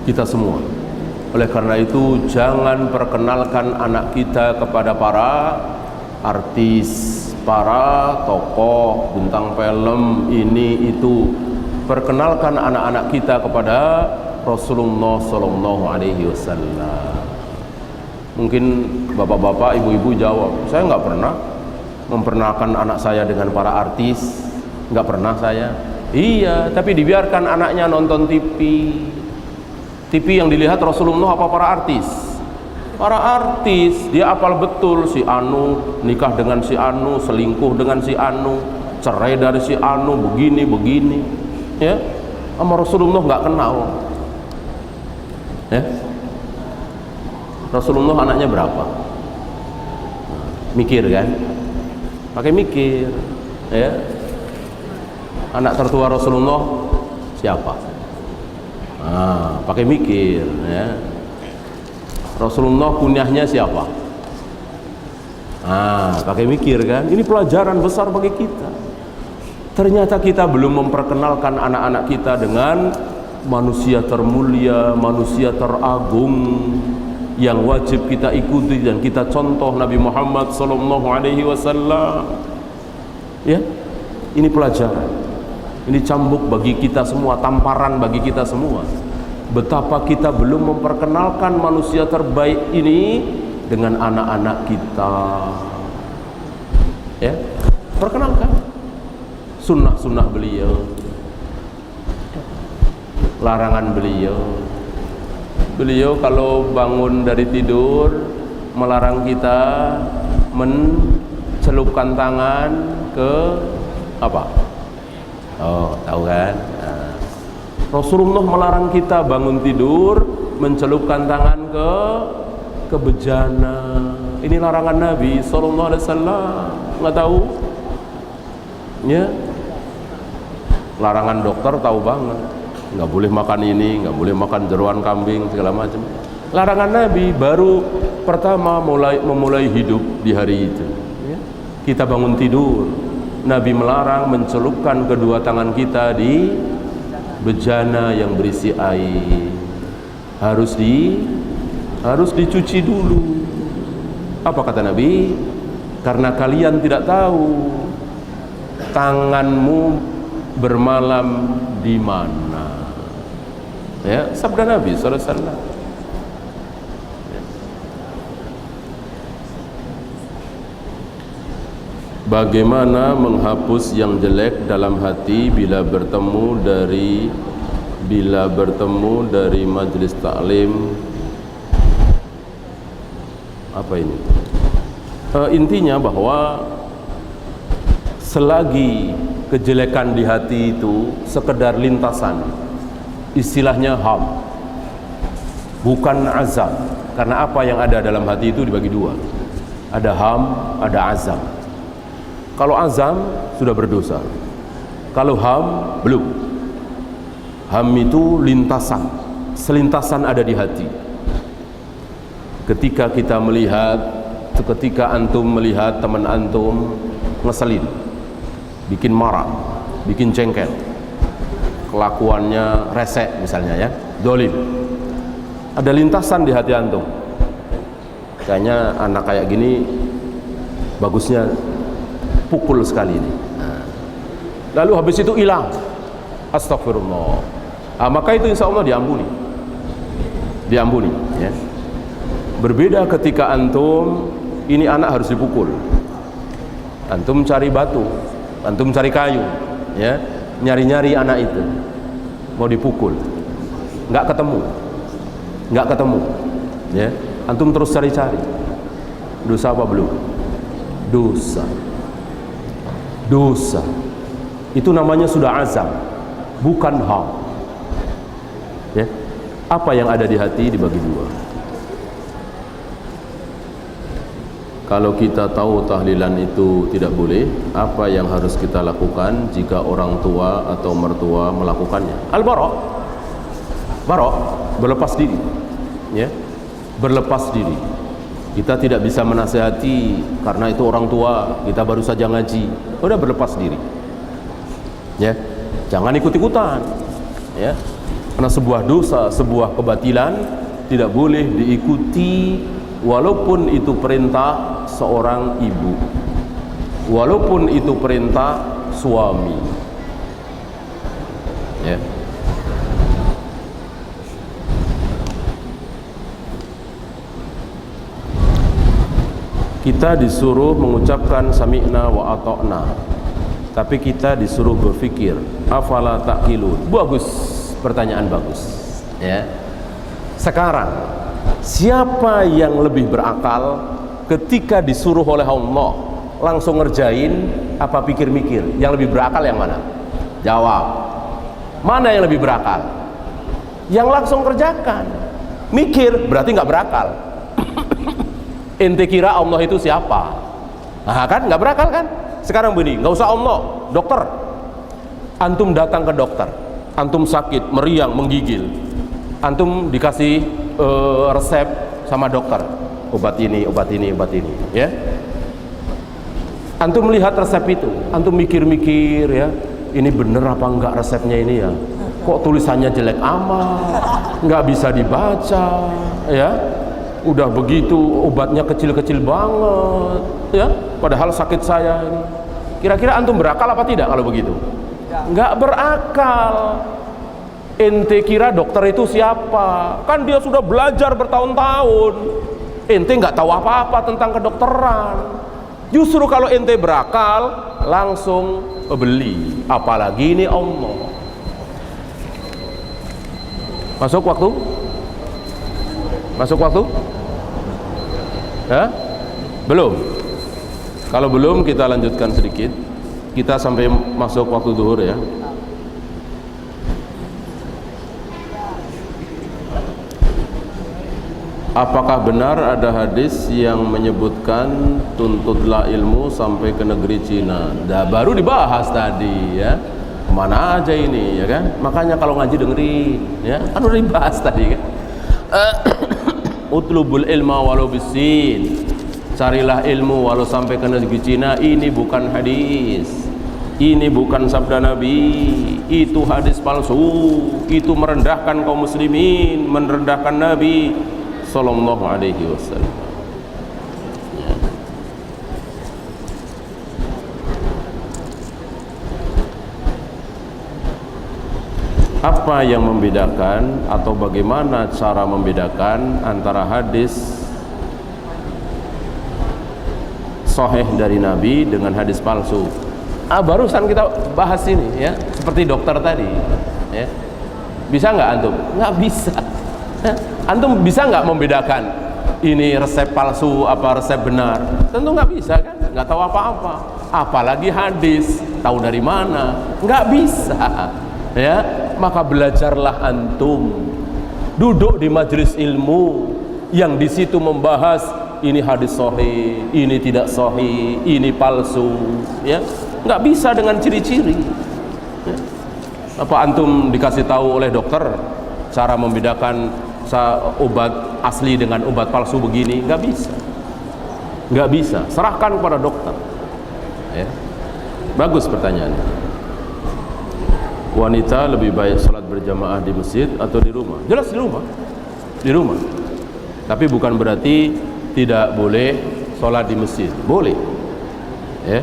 kita semua. Oleh karena itu, jangan perkenalkan anak kita kepada para artis, para tokoh, bintang film, ini itu. Perkenalkan anak-anak kita kepada Rasulullah sallallahu alaihi wasallam. Mungkin bapak-bapak, ibu-ibu jawab, saya nggak pernah memperkenalkan anak saya dengan para artis, nggak pernah saya. Iya, tapi dibiarkan anaknya nonton TV. TV yang dilihat Rasulullah apa para artis? Para artis, dia apal betul si Anu nikah dengan si Anu, selingkuh dengan si Anu, cerai dari si Anu, begini. Ya, sama Rasulullah nggak kenal. Ya, Rasulullah anaknya berapa? Mikir kan? Pakai mikir. Ya, anak tertua Rasulullah siapa? Pakai mikir. Ya, Rasulullah kunyahnya siapa? Pakai mikir kan? Ini pelajaran besar bagi kita. Ternyata kita belum memperkenalkan anak-anak kita dengan manusia termulia, manusia teragung yang wajib kita ikuti dan kita contoh, Nabi Muhammad sallallahu alaihi wasallam. Ya, ini pelajaran. Ini cambuk bagi kita semua, tamparan bagi kita semua. Betapa kita belum memperkenalkan manusia terbaik ini dengan anak-anak kita. Ya, perkenalkan sunnah-sunnah beliau, larangan beliau. Beliau kalau bangun dari tidur melarang kita mencelupkan tangan ke apa? Oh, tahu kan? Rasulullah melarang kita bangun tidur mencelupkan tangan ke bejana. Ini larangan Nabi sallallahu alaihi wasallam. Enggak tahu? Ya. Larangan dokter tahu banget, nggak boleh makan ini, nggak boleh makan jeroan kambing segala macam. Larangan Nabi baru pertama memulai hidup di hari itu. Ya. Kita bangun tidur, Nabi melarang mencelupkan kedua tangan kita di bejana yang berisi air. Harus dicuci dulu. Apa kata Nabi? Karena kalian tidak tahu tanganmu bermalam di mana. Ya, sabda Nabi sallallahu alaihi wasallam. Bagaimana menghapus yang jelek dalam hati bila bertemu dari majelis taklim? Apa ini? Intinya bahwa selagi kejelekan di hati itu sekedar lintasan, istilahnya ham, bukan azam. Karena apa yang ada dalam hati itu dibagi dua, ada ham, ada azam. Kalau azam sudah berdosa, kalau ham belum. Ham itu lintasan, selintasan ada di hati. Ketika antum melihat teman antum ngeselin, bikin marah, bikin jengkel, kelakuannya resek misalnya ya, dolim, ada lintasan di hati antum, kayaknya anak kayak gini bagusnya pukul sekali ini. Lalu habis itu hilang, astagfirullah. Maka itu insya Allah diampuni ya. Berbeda ketika antum ini anak harus dipukul, antum cari batu, antum cari kayu, ya, nyari-nyari anak itu mau dipukul, nggak ketemu. nggak ketemu, ya. Antum terus cari-cari, dosa apa belum? Dosa. Dosa itu namanya sudah azam, bukan hal, ya. Apa yang ada di hati dibagi dua. Kalau kita tahu tahlilan itu tidak boleh, apa yang harus kita lakukan jika orang tua atau mertua melakukannya? Al-bara', berlepas diri, ya. Berlepas diri. Kita tidak bisa menasihati karena itu orang tua, kita baru saja ngaji. Udah berlepas diri. Ya. Jangan ikut-ikutan, ya. Karena sebuah dosa, sebuah kebatilan tidak boleh diikuti walaupun itu perintah seorang ibu, walaupun itu perintah suami, ya. Kita disuruh mengucapkan sami'na wa ata'na, tapi kita disuruh berfikir, afala ta'qilun. Bagus, pertanyaan bagus, ya. Sekarang siapa yang lebih berakal ketika disuruh oleh Allah langsung ngerjain apa pikir-mikir? Yang lebih berakal yang mana? Jawab. Mana yang lebih berakal? Yang langsung kerjakan. Mikir berarti nggak berakal. Ente kira Allah itu siapa? Nah kan nggak berakal kan? Sekarang begini, nggak usah Allah, dokter. Antum datang ke dokter, antum sakit, meriang, menggigil. Antum dikasih resep sama dokter, obat ini, ya. Antum melihat resep itu, antum mikir-mikir, ya, ini bener apa enggak resepnya ini, ya? Kok tulisannya jelek amat, nggak bisa dibaca, ya? Udah begitu obatnya kecil-kecil banget, ya. Padahal sakit saya ini. Kira-kira antum berakal apa tidak kalau begitu? Nggak berakal. Ente kira dokter itu siapa? Kan dia sudah belajar bertahun-tahun. Ente nggak tahu apa-apa tentang kedokteran. Justru kalau ente berakal, langsung beli. Apalagi ini Allah. Masuk waktu? Masuk waktu? Ya? Belum? Kalau belum, kita lanjutkan sedikit. Kita sampai masuk waktu zuhur, ya. Apakah benar ada hadis yang menyebutkan tuntutlah ilmu sampai ke negeri Cina? Dah baru dibahas tadi, ya. Kemana aja ini, ya kan? Makanya kalau ngaji dengerin, ya. Kan udah dibahas tadi, kan? Utlubul ilma walau bisin, carilah ilmu walau sampai ke negeri Cina. Ini bukan hadis, ini bukan sabda Nabi, itu hadis palsu, itu merendahkan kaum muslimin, merendahkan Nabi sallallahu alaihi wasallam. Ya. Apa yang membedakan atau bagaimana cara membedakan antara hadis sahih dari Nabi dengan hadis palsu? Barusan kita bahas ini, ya, seperti dokter tadi, ya. Bisa nggak antum? Nggak bisa. Antum bisa nggak membedakan ini resep palsu apa resep benar? Tentu nggak bisa, kan? Nggak tahu apa-apa. Apalagi hadis, tahu dari mana? Nggak bisa, ya. Maka belajarlah antum, duduk di majelis ilmu yang di situ membahas ini hadis sahih, ini tidak sahih, ini palsu, ya. Nggak bisa dengan ciri-ciri, ya. Apa antum dikasih tahu oleh dokter cara membedakan obat asli dengan obat palsu begini? Nggak bisa, nggak bisa. Serahkan kepada dokter, ya. Bagus pertanyaannya. Wanita lebih baik sholat berjamaah di masjid atau di rumah? Jelas di rumah, di rumah. Tapi bukan berarti tidak boleh sholat di masjid. Boleh, ya.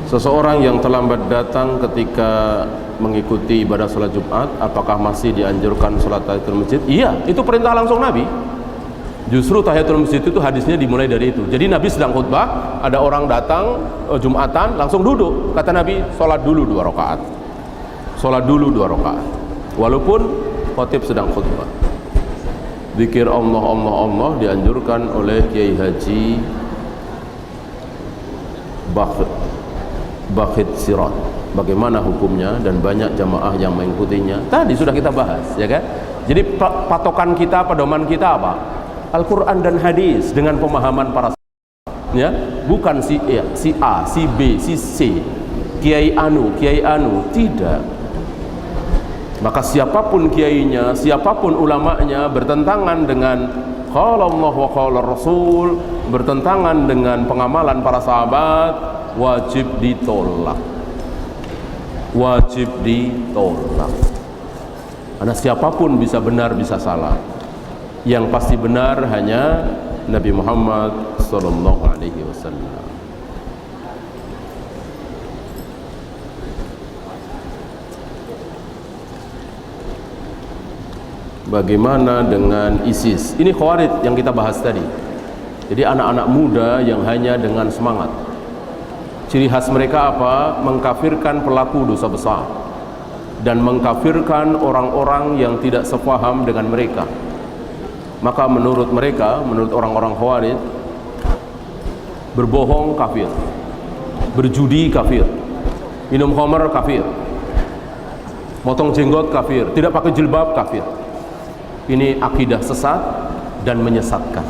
Seseorang yang terlambat datang ketika mengikuti ibadah sholat Jumat, apakah masih dianjurkan sholat tahiyatul masjid? Iya, itu perintah langsung Nabi. Justru tahiyatul masjid itu hadisnya dimulai dari itu. Jadi Nabi sedang khutbah, ada orang datang Jumatan, langsung duduk. Kata Nabi, sholat dulu 2 rakaat. Sholat dulu 2 rakaat. Walaupun khatib sedang khutbah. Zikir Allah Allah Allah dianjurkan oleh Kiai Haji Bakhit Sirat. Bagaimana hukumnya dan banyak jamaah yang mengikutinya. Tadi sudah kita bahas, ya kan? Jadi patokan kita, pedoman kita apa? Al-Quran dan hadis dengan pemahaman para sahabat, ya, bukan si A, si B, si C, Kiai Anu, tidak. Maka siapapun kiainya, siapapun ulamanya bertentangan dengan qala Allah wa qala Rasul, bertentangan dengan pengamalan para sahabat, wajib ditolak. Wajib ditolak. Karena siapapun bisa benar, bisa salah. Yang pasti benar hanya Nabi Muhammad sallallahu alaihi wasallam. Bagaimana dengan ISIS? Ini Khawarij yang kita bahas tadi. Jadi anak-anak muda yang hanya dengan semangat. Ciri khas mereka apa? Mengkafirkan pelaku dosa besar dan mengkafirkan orang-orang yang tidak sepaham dengan mereka. Maka menurut mereka, menurut orang-orang Khawarij, berbohong kafir, berjudi kafir, minum khamar kafir, motong jenggot kafir, tidak pakai jilbab kafir. Ini akidah sesat dan menyesatkan,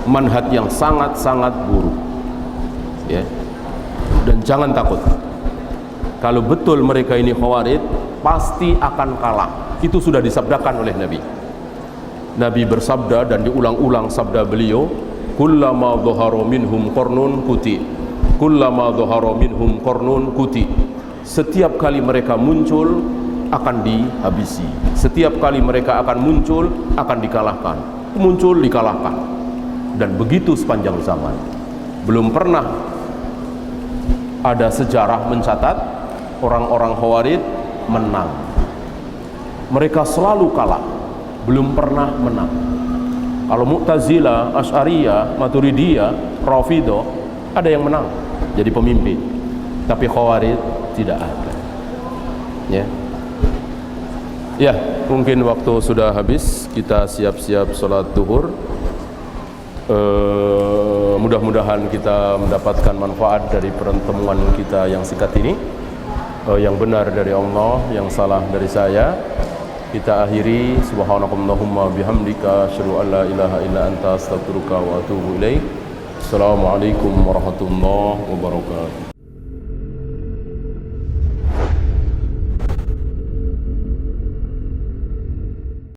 manhaj yang sangat-sangat buruk, ya. Dan jangan takut, kalau betul mereka ini Khawarij, pasti akan kalah. Itu sudah disabdakan oleh Nabi. Nabi bersabda dan diulang-ulang sabda beliau, kullama dhahara minhum qarnun kuti, kullama dhahara minhum qarnun kuti. Setiap kali mereka muncul akan dihabisi, setiap kali mereka akan muncul akan dikalahkan, muncul dikalahkan. Dan begitu sepanjang zaman. Belum pernah ada sejarah mencatat orang-orang Khawarij menang. Mereka selalu kalah, belum pernah menang. Kalau Mu'tazilah, Asy'ariyah, Maturidiyah, Rafidhah ada yang menang jadi pemimpin, tapi Khawarij tidak ada. Ya, mungkin waktu sudah habis, kita siap-siap sholat zuhur. Mudah-mudahan kita mendapatkan manfaat dari pertemuan kita yang singkat ini. Yang benar dari Allah, yang salah dari saya. Kita akhiri, subhanakallahumma bihamdika asyhadu an la ilaha illa anta astaghfiruka wa atubu ilaik. Assalamualaikum warahmatullahi wabarakatuh.